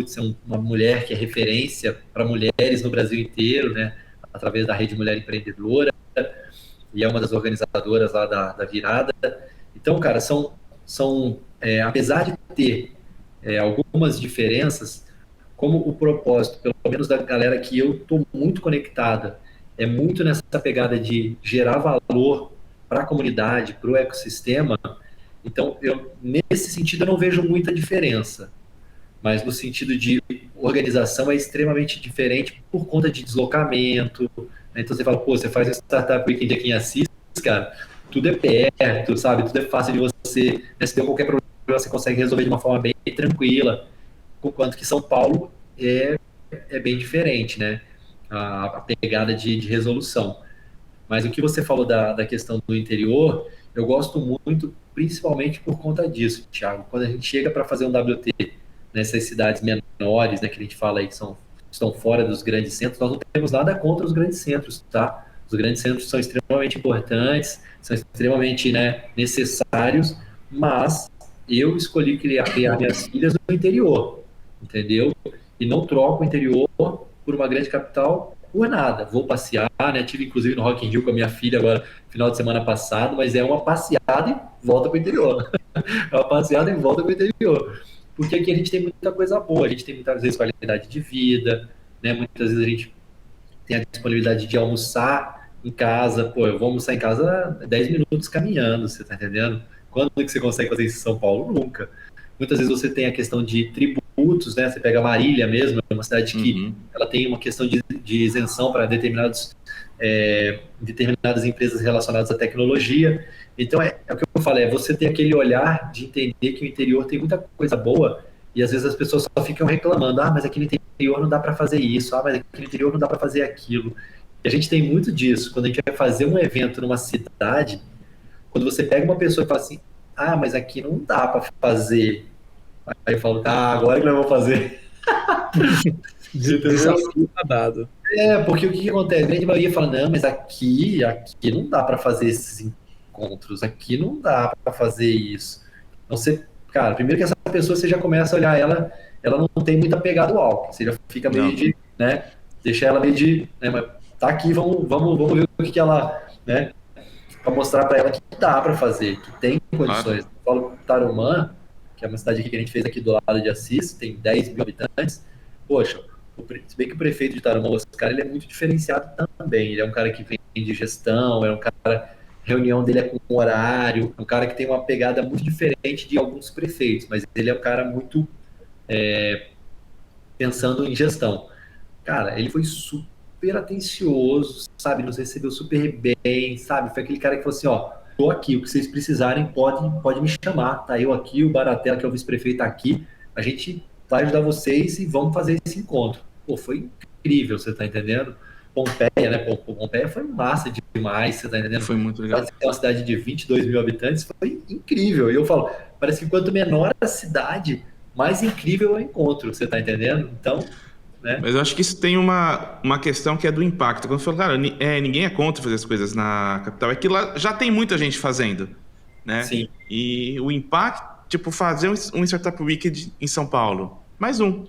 mulher que é referência para mulheres no Brasil inteiro, né, através da Rede Mulher Empreendedora, e é uma das organizadoras lá da Virada. Então, cara, apesar de ter algumas diferenças, como o propósito, pelo menos da galera que eu estou muito conectada, é muito nessa pegada de gerar valor para a comunidade, para o ecossistema. Então, nesse sentido, eu não vejo muita diferença. Mas no sentido de organização é extremamente diferente por conta de deslocamento. Né? Então, você fala, pô, você faz um Startup Weekend aqui em Assis, cara, tudo é perto, sabe? Tudo é fácil de você, né? Se der qualquer problema, você consegue resolver de uma forma bem tranquila. Enquanto que São Paulo é bem diferente, né? A pegada de resolução. Mas o que você falou da questão do interior, eu gosto muito, principalmente por conta disso, Thiago. Quando a gente chega para fazer um WT nessas cidades menores, né, que a gente fala aí que estão fora dos grandes centros, nós não temos nada contra os grandes centros, tá? Os grandes centros são extremamente importantes, são extremamente, né, necessários, mas eu escolhi criar minhas filhas no interior, entendeu? E não troco o interior por uma grande capital por nada. Vou passear, né? Tive inclusive no Rock in Rio com a minha filha agora, final de semana passado, mas é uma passeada e volta para o interior. É uma passeada e volta para o interior. Porque aqui a gente tem muita coisa boa, a gente tem muitas vezes qualidade de vida, né? Muitas vezes a gente tem a disponibilidade de almoçar em casa. Pô, eu vou almoçar em casa 10 minutos caminhando, você tá entendendo? Quando que você consegue fazer isso em São Paulo? Nunca. Muitas vezes você tem a questão de tributos, né? Você pega Marília mesmo, é uma cidade que ela tem uma questão de isenção para determinadas empresas relacionadas à tecnologia. Então, é o que eu falei, é você ter aquele olhar de entender que o interior tem muita coisa boa e às vezes as pessoas só ficam reclamando, mas aqui no interior não dá para fazer isso, mas aqui no interior não dá para fazer aquilo. E a gente tem muito disso. Quando a gente vai fazer um evento numa cidade, quando você pega uma pessoa e fala assim, mas aqui não dá para fazer. Aí eu falo, agora que nós vamos fazer. Desafio tá dado. Porque o que acontece? A grande maioria fala, não, mas aqui não dá para fazer esses encontros, aqui não dá para fazer isso. Então você, cara, primeiro que essa pessoa você já começa a olhar ela não tem muita pegada ao álcool, você já fica meio de, né, deixa ela meio de, né, mas tá aqui, vamos ver o que ela, né, para mostrar para ela que dá para fazer, que tem condições. Eu falo Tarumã, que é uma cidade que a gente fez aqui do lado de Assis, tem 10 mil habitantes, poxa, se bem que o prefeito de Tarumã, Oscar, ele é muito diferenciado também, ele é um cara que vem de gestão, é um cara, reunião dele é com horário, é um cara que tem uma pegada muito diferente de alguns prefeitos, mas ele é um cara muito pensando em gestão. Cara, ele foi super atencioso, sabe, nos recebeu super bem, sabe, foi aquele cara que falou assim, tô aqui, o que vocês precisarem pode me chamar, tá eu aqui, o Baratella, que é o vice-prefeito, tá aqui, a gente vai ajudar vocês e vamos fazer esse encontro. Pô, foi incrível, você tá entendendo? Pompeia, né? Pompeia foi massa demais, você tá entendendo? Foi muito legal. Uma cidade de 22 mil habitantes, foi incrível. E eu falo, parece que quanto menor a cidade, mais incrível é o encontro, você tá entendendo? Então, né? Mas eu acho que isso tem uma questão que é do impacto. Quando eu falo, cara, ninguém é contra fazer as coisas na capital, é que lá já tem muita gente fazendo, né? Sim. E o impacto, tipo, fazer um Startup Weekend em São Paulo, mais um.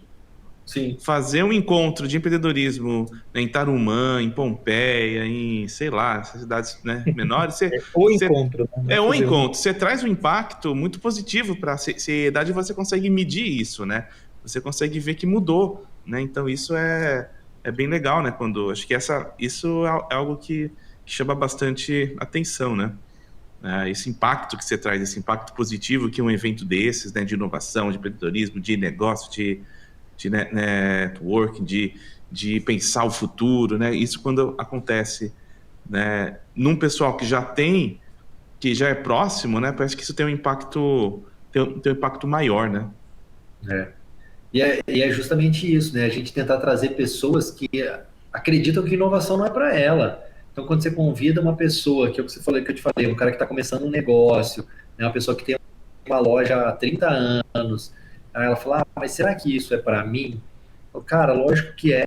Sim. Fazer um encontro de empreendedorismo, né, em Tarumã, em Pompeia, em, sei lá, essas cidades, né, menores. Encontro. Né? O encontro. Você traz um impacto muito positivo para a sociedade e você consegue medir isso, né? Você consegue ver que mudou, né? Então isso é bem legal, né? Acho que isso é algo que chama bastante atenção, né? Esse impacto que você traz, esse impacto positivo que um evento desses, né, de inovação, de empreendedorismo, de negócio, de networking, de pensar o futuro, né? Isso quando acontece, né, num pessoal que já é próximo, né? Parece que isso tem um impacto maior, né? E é justamente isso, né? A gente tentar trazer pessoas que acreditam que inovação não é para ela. Então, quando você convida uma pessoa, que é o que eu te falei, um cara que está começando um negócio, né? Uma pessoa que tem uma loja há 30 anos, aí ela fala, mas será que isso é para mim? Cara, lógico que é.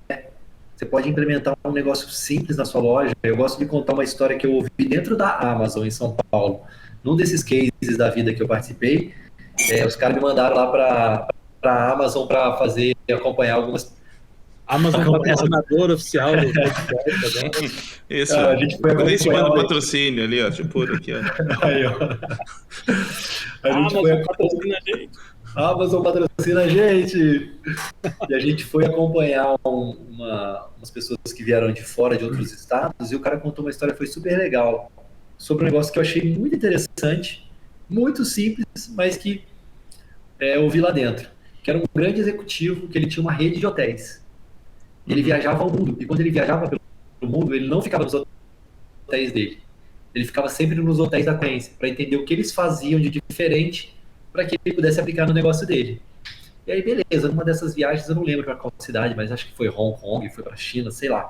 Você pode implementar um negócio simples na sua loja. Eu gosto de contar uma história que eu ouvi dentro da Amazon, em São Paulo. Num desses cases da vida que eu participei, os caras me mandaram lá para a Amazon para acompanhar algumas... Amazon patrocinador oficial do podcast também. Isso, a gente foi acompanhar o patrocínio ali, ó, tipo, aqui, ó. Aí, ó. Amazon patrocina a gente. Amazon patrocina a gente. E a gente foi acompanhar umas pessoas que vieram de fora, de outros estados, e o cara contou uma história que foi super legal. sobre um negócio que eu achei muito interessante, muito simples, mas que eu vi lá dentro. Que era um grande executivo, que ele tinha uma rede de hotéis. Ele viajava ao mundo, e quando ele viajava pelo mundo, ele não ficava nos hotéis dele. Ele ficava sempre nos hotéis da concorrência, para entender o que eles faziam de diferente, para que ele pudesse aplicar no negócio dele. E aí, beleza, numa dessas viagens, eu não lembro para qual cidade, mas acho que foi Hong Kong, foi para China, sei lá.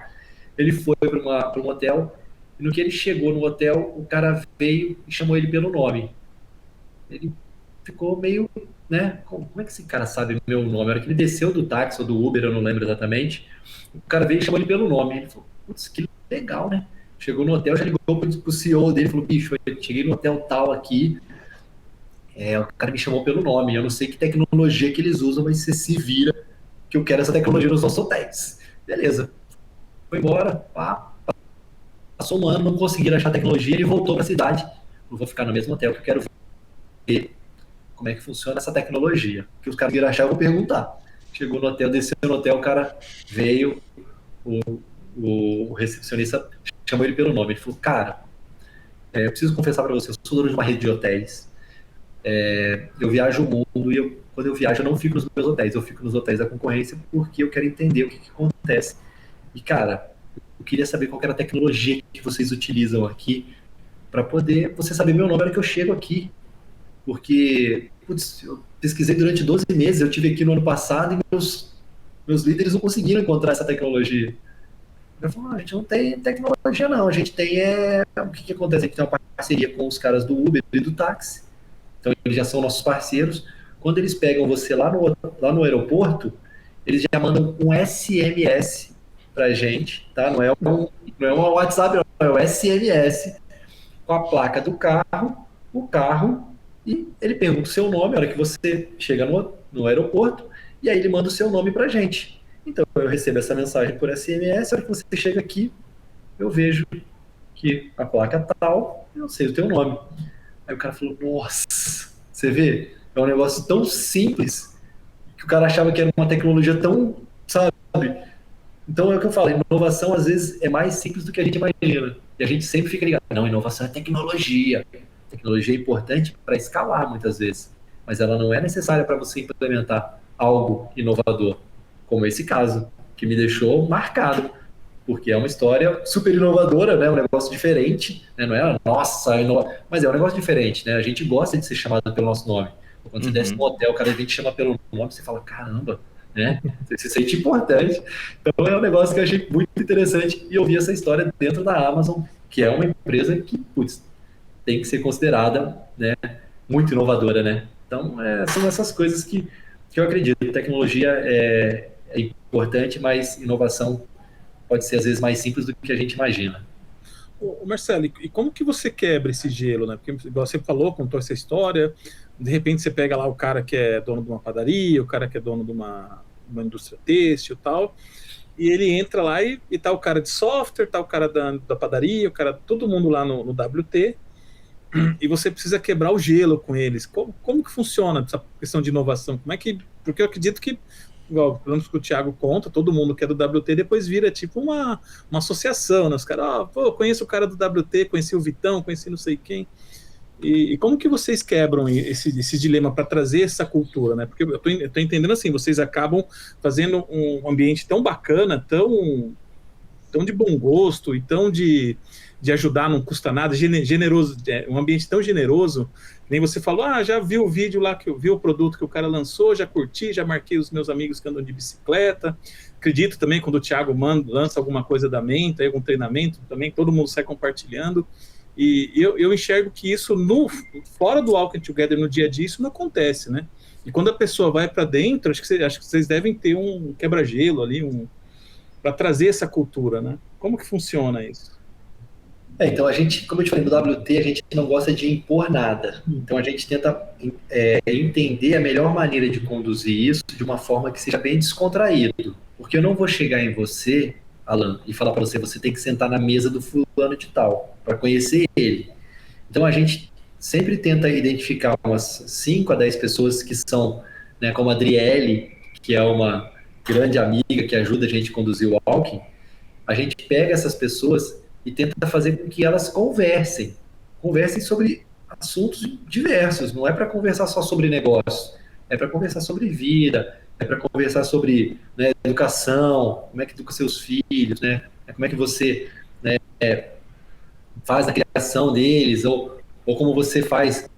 Ele foi para um hotel, e no que ele chegou no hotel, o cara veio e chamou ele pelo nome. Ele ficou meio, né, como é que esse cara sabe o meu nome? Na hora que ele desceu do táxi ou do Uber, eu não lembro exatamente, o cara veio e chamou ele pelo nome. Ele falou, putz, que legal, né? Chegou no hotel, já ligou pro CEO dele, falou, bicho, eu cheguei no hotel tal aqui, o cara me chamou pelo nome, eu não sei que tecnologia que eles usam, mas você se vira que eu quero essa tecnologia nos nossos hotéis. Beleza. Foi embora, pá, passou um ano, não conseguiram achar tecnologia, ele voltou para a cidade. Não vou ficar no mesmo hotel, que eu quero ver como é que funciona essa tecnologia. O que os caras viram achar, eu vou perguntar. Chegou no hotel, desceu no hotel, o cara veio, o recepcionista chamou ele pelo nome. Ele falou, cara, eu preciso confessar para você, eu sou dono de uma rede de hotéis. Eu viajo o mundo e quando eu viajo eu não fico nos meus hotéis, eu fico nos hotéis da concorrência porque eu quero entender o que acontece. E, cara, eu queria saber qual que era a tecnologia que vocês utilizam aqui para poder você saber meu nome na hora que eu chego aqui. Porque, putz, eu pesquisei durante 12 meses, eu tive aqui no ano passado e meus líderes não conseguiram encontrar essa tecnologia. Eu falei, a gente não tem tecnologia não, a gente tem o que acontece? A gente tem uma parceria com os caras do Uber e do táxi, então eles já são nossos parceiros. Quando eles pegam você lá no aeroporto, eles já mandam um SMS pra gente, tá? Não é um WhatsApp, não, é um SMS com a placa do carro, o carro, e ele pergunta o seu nome, a hora que você chega no aeroporto, e aí ele manda o seu nome pra gente. Então eu recebo essa mensagem por SMS, a hora que você chega aqui, eu vejo que a placa tal, eu sei o teu nome. Aí o cara falou, nossa, você vê? É um negócio tão simples que o cara achava que era uma tecnologia tão, sabe? Então é o que eu falo, inovação às vezes é mais simples do que a gente imagina. E a gente sempre fica ligado, não, inovação é tecnologia. Tecnologia é importante para escalar muitas vezes, mas ela não é necessária para você implementar algo inovador, como esse caso, que me deixou marcado, porque é uma história super inovadora, né? Um negócio diferente, né? Não é nossa, mas é um negócio diferente, né? A gente gosta de ser chamado pelo nosso nome. Quando você desce no hotel, o cara vem te chamar pelo nome, você fala, caramba, né? Você se sente importante. Então é um negócio que eu achei muito interessante e eu vi essa história dentro da Amazon, que é uma empresa que, putz, tem que ser considerada, né, muito inovadora, né? Então, são essas coisas que eu acredito. Tecnologia é importante, mas inovação pode ser, às vezes, mais simples do que a gente imagina. Ô Marcelo, e como que você quebra esse gelo, né? Porque, igual você falou, contou essa história, de repente você pega lá o cara que é dono de uma padaria, o cara que é dono de uma indústria têxtil e tal, e ele entra lá e tá o cara de software, tá o cara da padaria, todo mundo lá no WT, e você precisa quebrar o gelo com eles. Como que funciona essa questão de inovação? Porque eu acredito que, igual pelo menos que o Thiago conta, todo mundo que é do WT depois vira tipo uma associação, né? Os caras, conheço o cara do WT, conheci o Vitão, conheci não sei quem. E como que vocês quebram esse dilema para trazer essa cultura, né? Porque eu tô entendendo assim, vocês acabam fazendo um ambiente tão bacana, tão de bom gosto e tão de ajudar, não custa nada, generoso, um ambiente tão generoso. Nem você falou, já vi o vídeo lá, que eu vi o produto que o cara lançou, já curti, já marquei os meus amigos que andam de bicicleta. Acredito também quando o Thiago lança alguma coisa da Menta, algum treinamento também, todo mundo sai compartilhando. E eu enxergo que isso, fora do Walking Together, no dia a dia, isso não acontece, né? E quando a pessoa vai para dentro, acho que vocês devem ter um quebra-gelo ali, para trazer essa cultura, né? Como que funciona isso? Então a gente, como eu te falei, no WT a gente não gosta de impor nada. Então a gente tenta entender a melhor maneira de conduzir isso de uma forma que seja bem descontraído. Porque eu não vou chegar em você, Alan, e falar para você, você tem que sentar na mesa do fulano de tal, para conhecer ele. Então a gente sempre tenta identificar umas 5 a 10 pessoas que são, né, como a Adriele, que é uma grande amiga que ajuda a gente a conduzir o walking. A gente pega essas pessoas e tenta fazer com que elas conversem. conversem sobre assuntos diversos, não é para conversar só sobre negócios, é para conversar sobre vida, é para conversar sobre, né, educação, como é que educa seus filhos, né, como é que você, né, faz a criação deles, ou como você faz,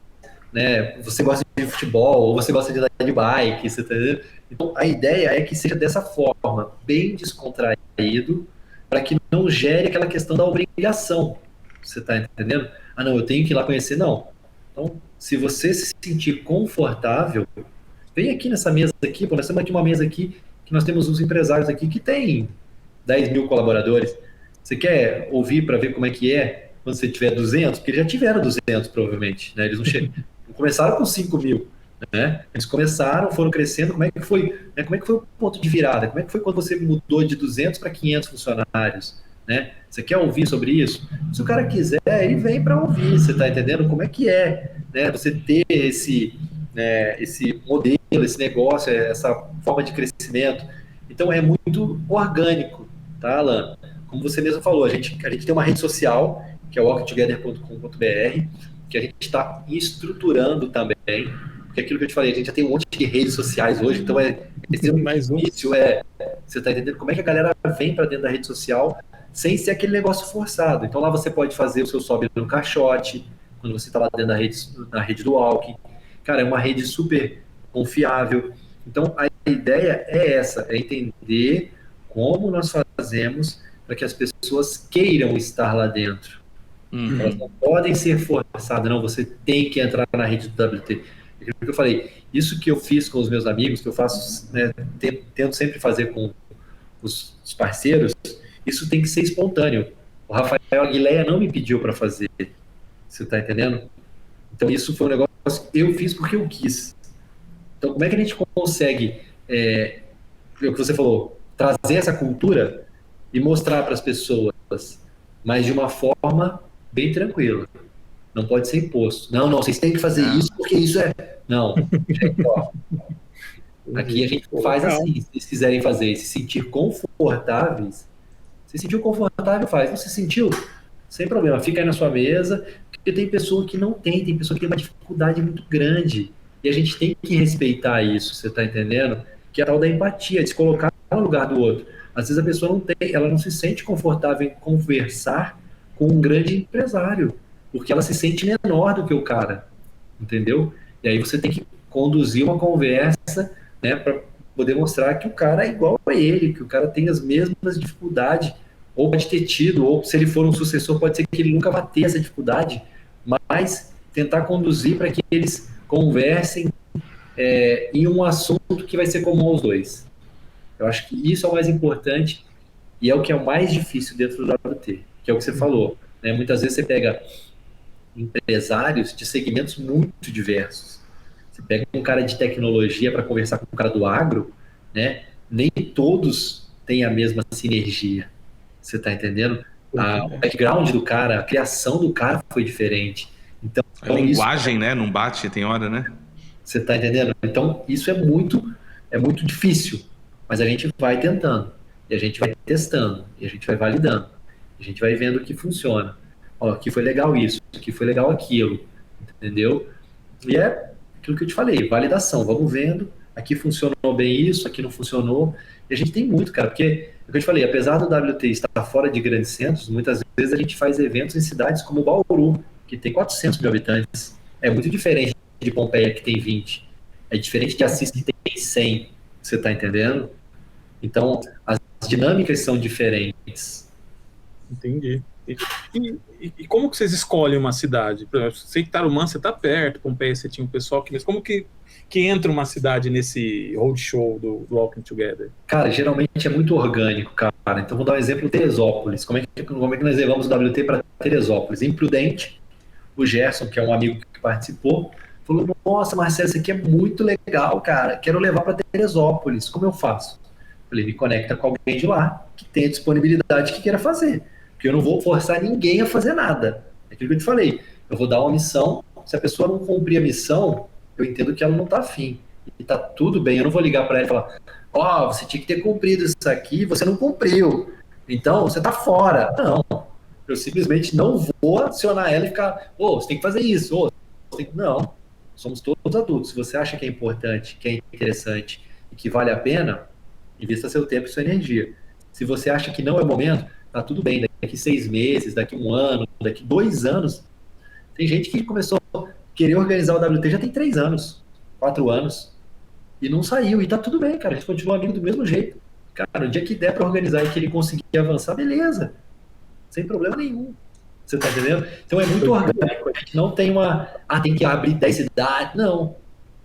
né, você gosta de futebol, ou você gosta de andar de bike, você tá entendendo? Então, a ideia é que seja dessa forma, bem descontraído, para que não gere aquela questão da obrigação, você está entendendo? Ah, não, eu tenho que ir lá conhecer, não. Então, se você se sentir confortável, vem aqui nessa mesa aqui, pô, nós temos aqui uma mesa aqui, que nós temos uns empresários aqui que tem 10 mil colaboradores. Você quer ouvir para ver como é que é quando você tiver 200? Porque eles já tiveram 200, provavelmente, né? Eles não começaram com 5 mil, né? Eles começaram, foram crescendo. Como é que foi, né? Como é que foi o ponto de virada? Como é que foi quando você mudou de 200 para 500 funcionários, né? Você quer ouvir sobre isso? Se o cara quiser, ele vem para ouvir. Você está entendendo como é que é, né? Você ter esse modelo, esse negócio, essa forma de crescimento. Então é muito orgânico, tá, Alan? Como você mesmo falou, a gente tem uma rede social, que é walktogether.com.br, que a gente está estruturando também, porque aquilo que eu te falei, a gente já tem um monte de redes sociais hoje, então mais difícil, você está entendendo como é que a galera vem para dentro da rede social sem ser aquele negócio forçado. Então lá você pode fazer o seu sobe no caixote, quando você está lá dentro da rede do Walk. Cara, é uma rede super confiável. Então a ideia é essa, é entender como nós fazemos para que as pessoas queiram estar lá dentro. Elas não podem ser forçadas, não, você tem que entrar na rede do WT. Aquilo que eu falei, isso que eu fiz com os meus amigos, que eu faço, né, tento sempre fazer com os parceiros, isso tem que ser espontâneo. O Rafael Aguilera não me pediu para fazer, você está entendendo? Então isso foi um negócio que eu fiz porque eu quis. Então como é que a gente consegue, o que você falou, trazer essa cultura e mostrar para as pessoas, mas de uma forma bem tranquila. Não pode ser imposto. Não, vocês têm que fazer isso porque isso é... Não. Gente, ó, aqui a gente faz assim. Se vocês quiserem fazer e se sentir confortáveis, se sentiu confortável, faz. Não se sentiu? Sem problema. Fica aí na sua mesa, porque tem pessoa que não tem pessoa que tem uma dificuldade muito grande. E a gente tem que respeitar isso, você está entendendo? Que é a tal da empatia, de se colocar no lugar do outro. Às vezes a pessoa ela não se sente confortável em conversar com um grande empresário, porque ela se sente menor do que o cara, entendeu? E aí você tem que conduzir uma conversa, né, para poder mostrar que o cara é igual a ele, que o cara tem as mesmas dificuldades, ou pode ter tido, ou se ele for um sucessor, pode ser que ele nunca vá ter essa dificuldade, mas tentar conduzir para que eles conversem em um assunto que vai ser comum aos dois. Eu acho que isso é o mais importante e é o que é o mais difícil dentro do WT, que é o que você falou, né? Muitas vezes você pega empresários de segmentos muito diversos. Você pega um cara de tecnologia para conversar com um cara do agro, né? Nem todos têm a mesma sinergia. Você está entendendo? O background do cara, a criação do cara foi diferente. Então, a linguagem, né? Não bate, tem hora, né? Você está entendendo? Então, isso é muito difícil. Mas a gente vai tentando, e a gente vai testando, e a gente vai validando, a gente vai vendo que funciona. Ó, aqui foi legal isso, aqui foi legal aquilo, entendeu? E é aquilo que eu te falei, validação, vamos vendo, aqui funcionou bem isso, aqui não funcionou, e a gente tem muito, cara, porque, é o que eu te falei, apesar do WT estar fora de grandes centros, muitas vezes a gente faz eventos em cidades como Bauru, que tem 400 mil habitantes, é muito diferente de Pompeia, que tem 20, é diferente de Assis, que tem 100, você tá entendendo? Então, as dinâmicas são diferentes. Entendi. E como que vocês escolhem uma cidade? Por exemplo, sei que Tarumã você está perto, Pompeia você tinha um pessoal que... Mas como que entra uma cidade nesse roadshow do Walking Together? Cara, geralmente é muito orgânico, cara. Então vou dar um exemplo, Teresópolis. Como é que nós levamos o WT para Teresópolis? Em Prudente, o Gerson, que é um amigo que participou, falou, nossa, Marcelo, isso aqui é muito legal, cara. Quero levar para Teresópolis. Como eu faço? Falei, me conecta com alguém de lá que tenha disponibilidade que queira fazer. Porque eu não vou forçar ninguém a fazer nada. É aquilo que eu te falei. Eu vou dar uma missão. Se a pessoa não cumprir a missão, eu entendo que ela não está afim. E tá tudo bem. Eu não vou ligar para ela e falar, ó, você tinha que ter cumprido isso aqui, você não cumpriu. Então, você tá fora. Não. Eu simplesmente não vou acionar ela e ficar, você tem que fazer isso, Não, somos todos adultos. Se você acha que é importante, que é interessante e que vale a pena, invista seu tempo e sua energia. Se você acha que não é o momento, tá tudo bem. Daqui 6 meses, daqui 1 ano, daqui 2 anos, tem gente que começou a querer organizar o WT já tem 3 anos, 4 anos, e não saiu. E tá tudo bem, cara. A gente continua amigo do mesmo jeito. Cara, o dia que der para organizar e que ele conseguir avançar, beleza. Sem problema nenhum. Você tá entendendo? Então é muito orgânico. A gente não tem tem que abrir 10 cidades. Não.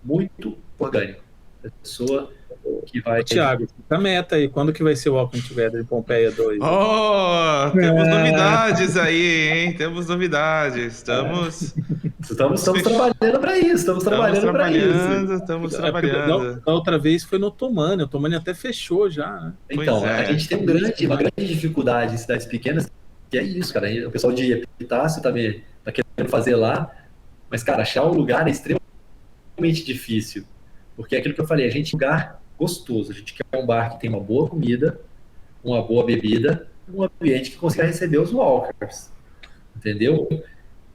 Muito orgânico. A pessoa que vai... Thiago, a meta aí. Quando que vai ser o Walking Together em Pompeia 2? Temos novidades aí, hein? Temos novidades. Estamos trabalhando para isso. Estamos trabalhando. Da outra vez foi no Otomani. O Otomani até fechou já, né? Então, a gente tem uma grande dificuldade em cidades pequenas, que é isso, cara. O pessoal de Epitácio tá querendo fazer lá, mas, cara, achar um lugar é extremamente difícil. Porque é aquilo que eu falei, a gente quer um lugar gostoso. A gente quer um bar que tem uma boa comida, uma boa bebida, um ambiente que consiga receber os walkers. Entendeu?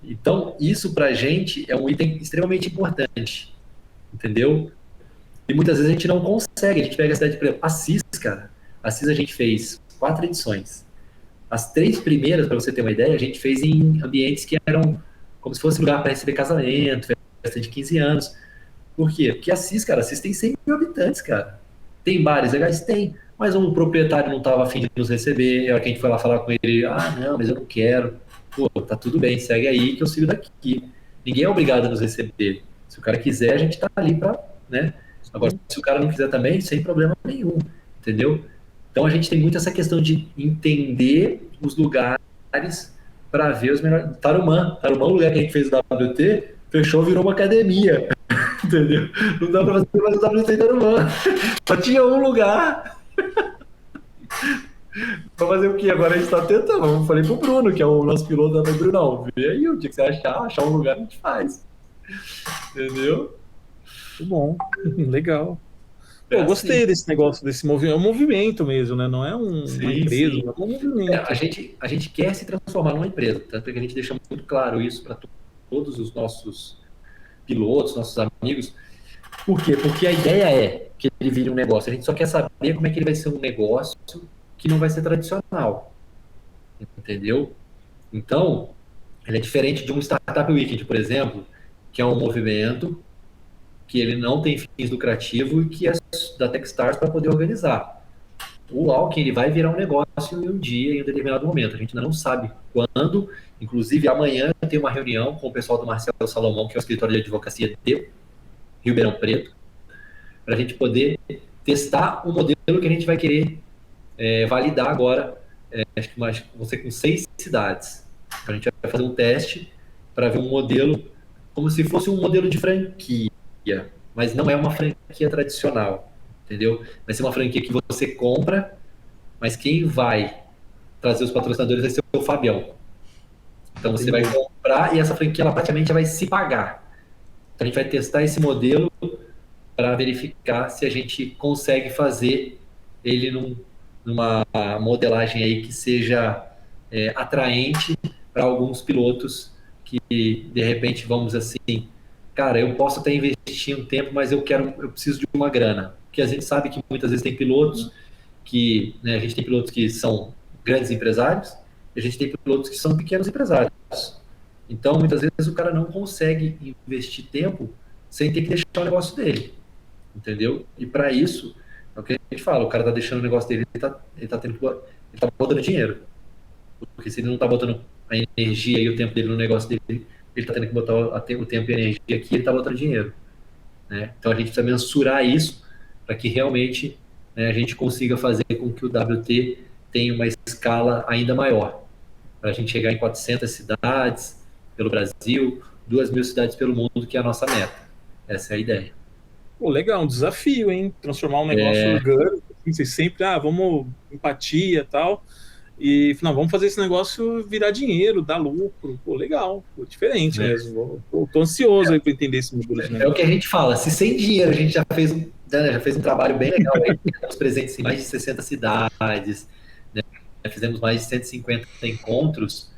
Então, isso pra gente é um item extremamente importante. Entendeu? E muitas vezes a gente não consegue. A gente pega a cidade, por exemplo, Assis, cara. Assis a gente fez 4 edições. As 3 primeiras, para você ter uma ideia, a gente fez em ambientes que eram como se fosse lugar para receber casamento, festa de 15 anos. Por quê? Porque Assis tem 100 mil habitantes, cara. Tem bares legais? Tem. Mas um proprietário não estava afim de nos receber. A hora que a gente foi lá falar com ele, não, mas eu não quero. Pô, tá tudo bem, segue aí que eu sigo daqui. Ninguém é obrigado a nos receber. Se o cara quiser, a gente tá ali para, né? Agora, se o cara não quiser também, sem problema nenhum, entendeu? Então a gente tem muito essa questão de entender os lugares para ver os melhores. Tarumã, o lugar que a gente fez o WT, fechou, virou uma academia, entendeu? Não dá para fazer mais o WT em Tarumã. Só tinha um lugar. Pra fazer o quê? Agora a gente tá tentando. Eu falei pro Bruno, que é o nosso piloto, da Brunão, vê aí o dia que você achar um lugar, a gente faz. Entendeu? Muito bom, legal. Eu gostei desse negócio, desse movimento. É um movimento mesmo, né? Não é uma empresa, é um movimento. A gente quer se transformar numa empresa, tanto que a gente deixa muito claro isso para todos os nossos pilotos, nossos amigos. Por quê? Porque a ideia é que ele vire um negócio. A gente só quer saber como é que ele vai ser um negócio que não vai ser tradicional. Entendeu? Então, ele é diferente de um Startup Weekend, por exemplo, que é um movimento que ele não tem fins lucrativos e que é da Techstars para poder organizar. O Walking, ele vai virar um negócio em um dia, em um determinado momento. A gente ainda não sabe quando. Inclusive, amanhã tem uma reunião com o pessoal do Marcelo Salomão, que é o escritório de advocacia de Ribeirão Preto, para a gente poder testar o modelo que a gente vai querer validar agora. Acho que vão ser com 6 cidades. A gente vai fazer um teste para ver um modelo, como se fosse um modelo de franquia. Mas não é uma franquia tradicional, entendeu? Vai ser uma franquia que você compra, mas quem vai trazer os patrocinadores vai ser o Fabião. Então você vai comprar e essa franquia ela praticamente vai se pagar. Então a gente vai testar esse modelo para verificar se a gente consegue fazer ele numa modelagem aí que seja atraente para alguns pilotos que de repente, vamos assim, cara, eu posso até investir um tempo, mas eu preciso de uma grana. Porque a gente sabe que muitas vezes tem pilotos que, né, a gente tem pilotos que são grandes empresários, e a gente tem pilotos que são pequenos empresários. Então, muitas vezes o cara não consegue investir tempo sem ter que deixar o negócio dele, entendeu? E para isso, é o que a gente fala, o cara tá deixando o negócio dele, ele tá botando dinheiro. Porque se ele não tá botando a energia e o tempo dele no negócio dele, ele está tendo que botar o tempo e a energia aqui, ele está botando dinheiro. Né? Então a gente precisa mensurar isso para que realmente, né, a gente consiga fazer com que o WT tenha uma escala ainda maior. Para a gente chegar em 400 cidades pelo Brasil, 2.000 cidades pelo mundo, que é a nossa meta. Essa é a ideia. Pô, legal, um desafio, hein? Transformar um negócio orgânico, assim, sempre, vamos empatia e tal. E, não, vamos fazer esse negócio virar dinheiro, dar lucro. Pô, legal, pô, diferente mesmo. Tô ansioso aí para entender esse modelo de negócio. É o que a gente fala, se sem dinheiro a gente já fez um trabalho bem legal, aí, estamos presentes em mais de 60 cidades, né? Fizemos mais de 150 encontros,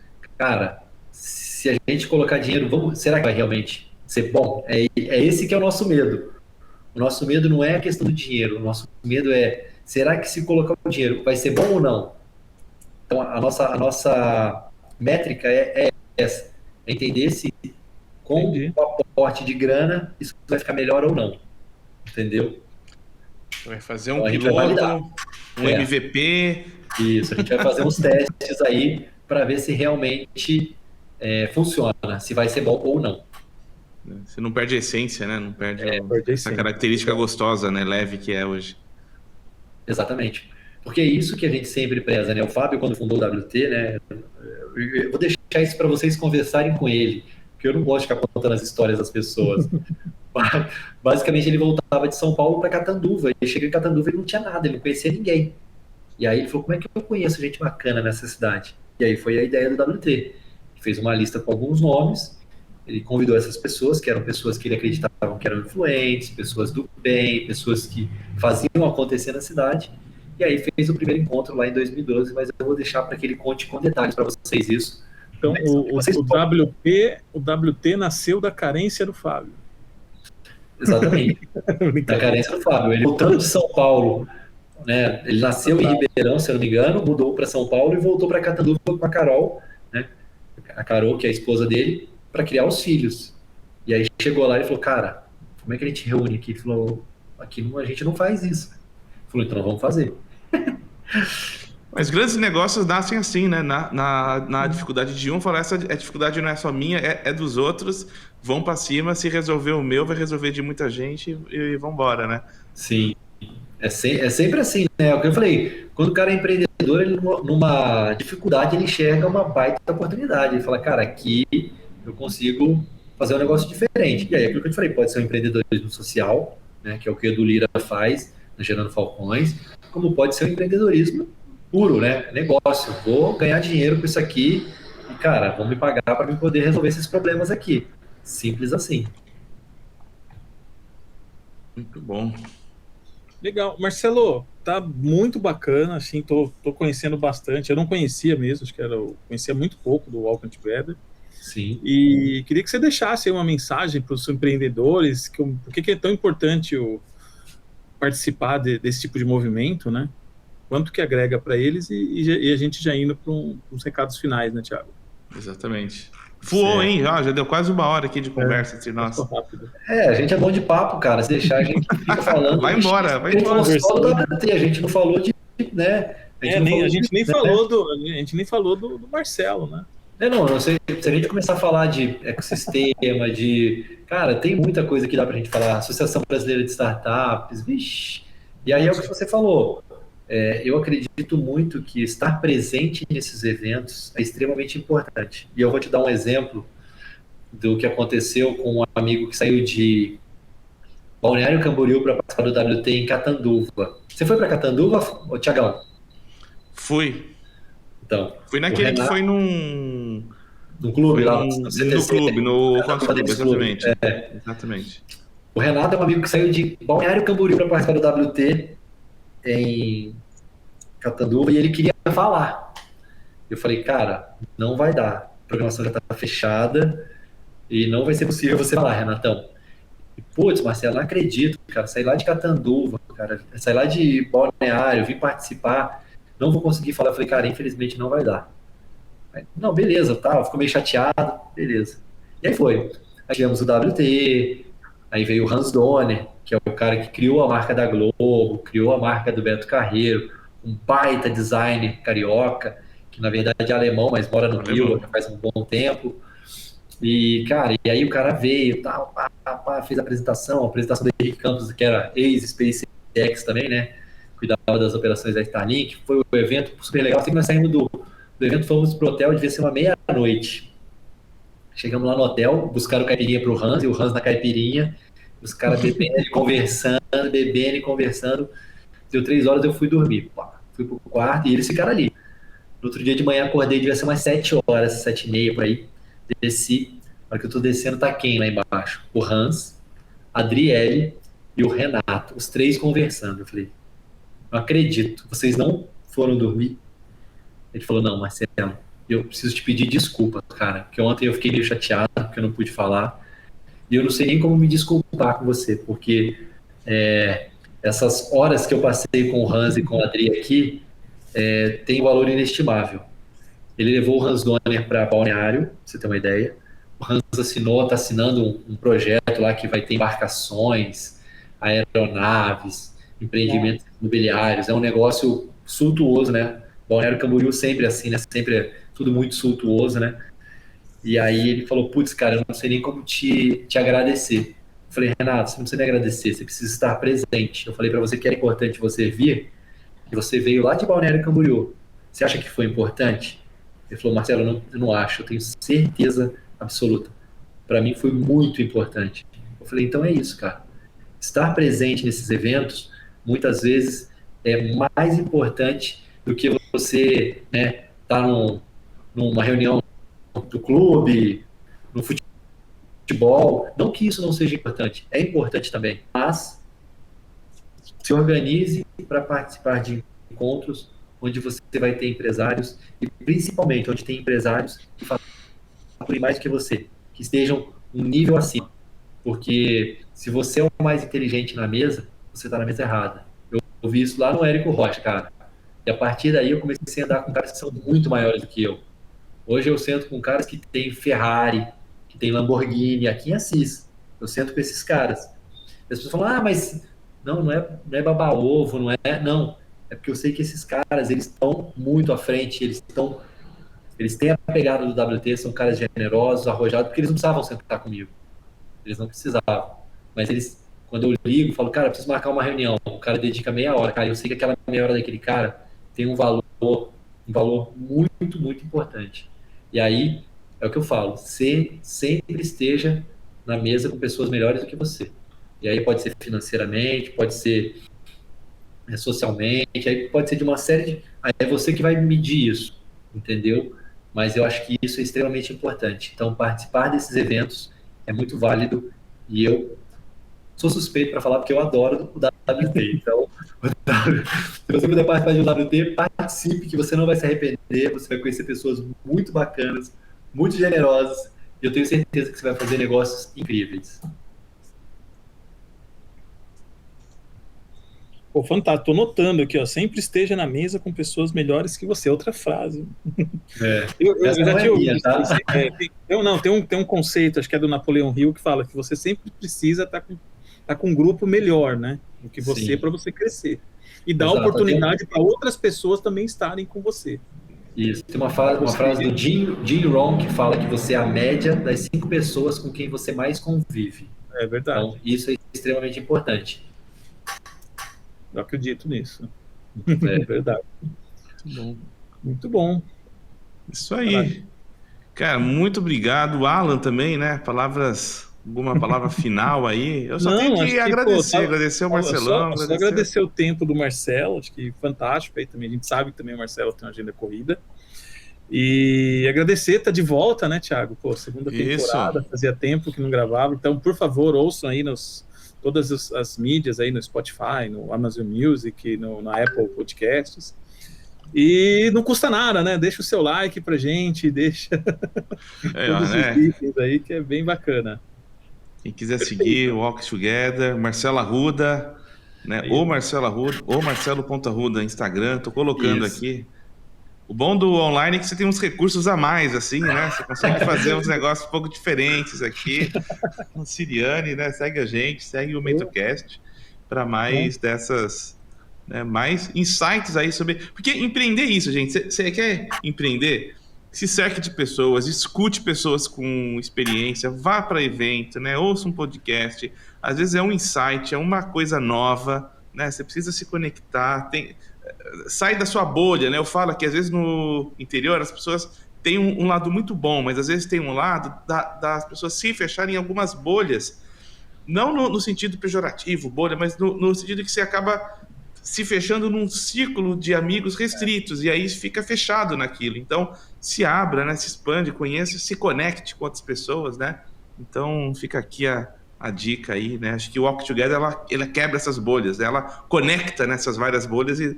cara, se a gente colocar dinheiro, será que vai realmente ser bom? É esse que é o nosso medo. O nosso medo não é a questão do dinheiro, o nosso medo é, será que se colocar o dinheiro vai ser bom ou não? Então, a nossa métrica é essa, é entender se com Entendi. o aporte de grana isso vai ficar melhor ou não, entendeu? Vai fazer Então, um a gente vai validar. piloto, um MVP. Isso, a gente vai fazer uns testes aí para ver se realmente funciona, se vai ser bom ou não. Você não perde a essência, né? Não perde Perde a essa essência. característica gostosa, né? Leve que é hoje. Exatamente. Porque é isso que a gente sempre preza, né? O Fábio, quando fundou o WT, né? Eu vou deixar isso para vocês conversarem com ele, porque eu não gosto de ficar contando as histórias das pessoas. Basicamente, ele voltava de São Paulo para Catanduva. Ele chegou em Catanduva e não tinha nada, ele não conhecia ninguém. E aí ele falou, como é que eu conheço gente bacana nessa cidade? E aí foi a ideia do WT. Ele fez uma lista com alguns nomes, ele convidou essas pessoas, que eram pessoas que ele acreditava que eram influentes, pessoas do bem, pessoas que faziam acontecer na cidade. E aí fez o primeiro encontro lá em 2012, mas eu vou deixar para que ele conte com detalhes para vocês isso. Então, o WT nasceu da carência do Fábio. Exatamente. Da carência do Fábio. Ele voltando de São Paulo, né? Ele nasceu em Ribeirão, se eu não me engano, mudou para São Paulo e voltou para Catanduva com a Carol, né? A Carol, que é a esposa dele, para criar os filhos. E aí chegou lá e falou, cara, como é que a gente reúne aqui? Ele falou, aqui a gente não faz isso. Ele falou, então vamos fazer. Mas grandes negócios nascem assim, né? Na dificuldade de um, falar, essa dificuldade não é só minha, é dos outros, vão para cima, se resolver o meu, vai resolver de muita gente e vambora, né? Sim, é sempre assim, né? É o que eu falei, quando o cara é empreendedor, ele numa dificuldade, ele enxerga uma baita oportunidade. Ele fala, cara, aqui eu consigo fazer um negócio diferente. E aí, aquilo que eu te falei, pode ser um empreendedorismo social, né? Que é o que o Edu Lira faz, no Gerando Falcões, como pode ser um empreendedorismo puro, né? Negócio. Vou ganhar dinheiro com isso aqui e, cara, vão me pagar para eu poder resolver esses problemas aqui. Simples assim. Muito bom. Legal. Marcelo, tá muito bacana, assim, tô conhecendo bastante. Eu não conhecia mesmo, acho que conhecia muito pouco do Walking Together. Sim. E queria que você deixasse aí uma mensagem para os empreendedores, por que é tão importante participar desse tipo de movimento, né? Quanto que agrega para eles e a gente já indo para uns recados finais, né, Thiago? Exatamente. Voou, hein? Já deu quase uma hora aqui de conversa entre nós. Rápido. A gente é bom de papo, cara. Se deixar, a gente fica falando. Vai embora. Só do WT, a gente não falou de, né? A gente nem falou do Marcelo, né? Não sei, se a gente começar a falar de ecossistema, Cara, tem muita coisa que dá pra gente falar. Associação Brasileira de Startups, vixe. E aí é o que você falou. Eu acredito muito que estar presente nesses eventos é extremamente importante. E eu vou te dar um exemplo do que aconteceu com um amigo que saiu de Balneário Camboriú para participar do WT em Catanduva. Você foi para Catanduva, Tiagão? Fui. Então, fui naquele Renato, que foi no clube lá no clube, no exatamente. Exatamente. O Renato é um amigo que saiu de Balneário Camboriú para participar do WT em Catanduva e ele queria falar. Eu falei, cara, não vai dar. A programação já está fechada e não vai ser possível você falar, Renatão. E, putz, Marcelo, não acredito, cara. Saí lá de Catanduva, cara. Saí lá de Balneário, vim participar. Não vou conseguir falar. Eu falei, cara, infelizmente não vai dar. Aí, não, beleza, tá. Ficou meio chateado, beleza. E aí foi. Aí tivemos o WT, aí veio o Hans Donner, que é o cara que criou a marca da Globo, criou a marca do Beto Carreiro, um baita designer carioca, que na verdade é alemão, mas mora no Rio já faz um bom tempo. E, cara, e aí o cara veio, tal, fez a apresentação do Henrique Campos, que era ex-SpaceX também, né? Cuidava das operações da Starlink. Foi um evento super legal. Assim que nós saímos do evento, fomos pro hotel, devia ser uma meia-noite. Chegamos lá no hotel, buscaram caipirinha pro Hans, e o Hans na caipirinha, os caras bebendo e conversando. Deu 3 horas, eu fui dormir. Fui pro quarto e eles ficaram ali. No outro dia de manhã, acordei, devia ser umas 7 horas, 7h30 por aí. Desci. Na hora que eu tô descendo, tá quem lá embaixo? O Hans, a Adriele e o Renato. Os 3 conversando. Eu falei, não acredito, vocês não foram dormir? Ele falou, não, Marcelo, E eu preciso te pedir desculpa, cara, porque ontem eu fiquei meio chateado porque eu não pude falar. E eu não sei nem como me desculpar com você, porque essas horas que eu passei com o Hans e com a Adri aqui tem um valor inestimável. Ele levou o Hans Donner para Balneário, pra você ter uma ideia. O Hans está assinando um projeto lá que vai ter embarcações, aeronaves, empreendimentos imobiliários. É um negócio suntuoso, né? Balneário Camboriú sempre assim, né? Sempre é tudo muito suntuoso, né? E aí ele falou, putz, cara, eu não sei nem como te agradecer. Eu falei, Renato, você não precisa me agradecer, você precisa estar presente. Eu falei para você que era importante você vir, e você veio lá de Balneário Camboriú. Você acha que foi importante? Ele falou, Marcelo, eu não acho, eu tenho certeza absoluta. Para mim foi muito importante. Eu falei, então é isso, cara. Estar presente nesses eventos, muitas vezes, é mais importante do que você estar numa reunião do clube, no futebol. Não que isso não seja importante, é importante também, mas se organize para participar de encontros onde você vai ter empresários e principalmente onde tem empresários que faturem mais do que você, que estejam um nível acima. Porque se você é o mais inteligente na mesa, você está na mesa errada. Eu ouvi isso lá no Érico Rocha, cara. E a partir daí eu comecei a andar com caras que são muito maiores do que eu. Hoje eu sento com caras que tem Ferrari, que tem Lamborghini, aqui em Assis. Eu sento com esses caras. E as pessoas falam, mas não é baba-ovo, não é... Não, é porque eu sei que esses caras, eles estão muito à frente, eles têm a pegada do WT, são caras generosos, arrojados, porque eles não precisavam sentar comigo. Eles não precisavam. Mas eles, quando eu ligo, eu falo, cara, eu preciso marcar uma reunião. O cara dedica meia hora. Cara, eu sei que aquela meia hora daquele cara tem um valor muito, muito importante. E aí, é o que eu falo, você sempre esteja na mesa com pessoas melhores do que você. E aí pode ser financeiramente, pode ser socialmente, aí pode ser de uma série de... Aí é você que vai medir isso, entendeu? Mas eu acho que isso é extremamente importante. Então, participar desses eventos é muito válido e eu sou suspeito para falar porque eu adoro o WT. Então, se você puder participar de um WT, participe, que você não vai se arrepender, você vai conhecer pessoas muito bacanas, muito generosas, e eu tenho certeza que você vai fazer negócios incríveis. Pô, fantástico. Tô notando aqui, ó. Sempre esteja na mesa com pessoas melhores que você. Outra frase. Eu já tinha ouvido isso. Tá? Tem um conceito, acho que é do Napoleão Hill, que fala que você sempre precisa estar com um grupo melhor, né? Do que você, para você crescer. E dar oportunidade para outras pessoas também estarem com você. Isso. Tem uma frase do Jim Rohn que fala que você é a média das 5 pessoas com quem você mais convive. É verdade. Então, isso é extremamente importante. Eu acredito nisso. É verdade. Muito bom. Muito bom. Isso aí. Caralho. Cara, muito obrigado. Alan também, né? Alguma palavra final aí? Eu só tenho que agradecer o Marcelão. Só agradecer o tempo do Marcelo, acho que fantástico aí também. A gente sabe que também o Marcelo tem uma agenda corrida. E agradecer, tá de volta, né, Thiago? Pô, segunda temporada, fazia tempo que não gravava. Então, por favor, ouçam aí todas as mídias aí no Spotify, no Amazon Music, na Apple Podcasts. E não custa nada, né? Deixa o seu like pra gente, deixa todos os itens aí, que é bem bacana. Quem quiser seguir, Walk Together, Marcelo Arruda, né? Ou Marcelo Arruda, ou Marcelo.Arruda, Instagram, tô colocando aqui. O bom do online é que você tem uns recursos a mais, assim, né? Você consegue fazer uns negócios um pouco diferentes aqui. O Siriane, né? Segue a gente, segue o MentorCast para mais dessas, né? Mais insights aí sobre... Porque empreender é isso, gente. Você quer empreender? Se cerque de pessoas, escute pessoas com experiência, vá para evento, né? Ouça um podcast. Às vezes é um insight, é uma coisa nova, né? Você precisa se conectar, sai da sua bolha, né? Eu falo que às vezes no interior as pessoas têm um lado muito bom, mas às vezes tem um lado das pessoas se fecharem em algumas bolhas, não no sentido pejorativo, bolha, mas no sentido que você acaba se fechando num círculo de amigos restritos, e aí fica fechado naquilo. Então, se abra, né? Se expande, conheça, se conecte com outras pessoas, né? Então, fica aqui a a dica aí, né? Acho que o Walk Together, ela quebra essas bolhas, ela conecta nessas várias bolhas e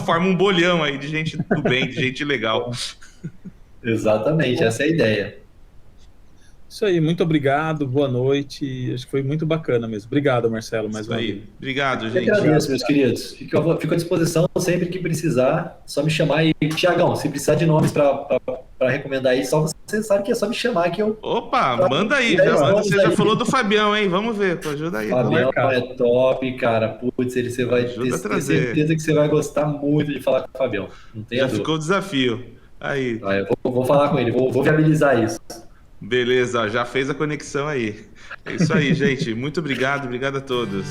forma um bolhão aí de gente do bem, de gente legal. Exatamente, essa é a ideia. Isso aí, muito obrigado, boa noite. Acho que foi muito bacana mesmo. Obrigado, Marcelo, mais uma vez. Obrigado, Eu gente. agradeço, meus queridos. Fico à disposição sempre que precisar. Só me chamar aí. Tiagão, se precisar de nomes para recomendar aí, só você sabe que é só me chamar que eu... Opa, manda aí. Você já falou do Fabião, hein? Vamos ver, ajuda aí. Fabião é top, cara. Putz, você vai ter certeza que você vai gostar muito de falar com o Fabião. Não tem Já ficou o desafio. Aí. Eu vou falar com ele, vou viabilizar isso. Beleza, já fez a conexão aí. É isso aí, gente. Muito obrigado a todos.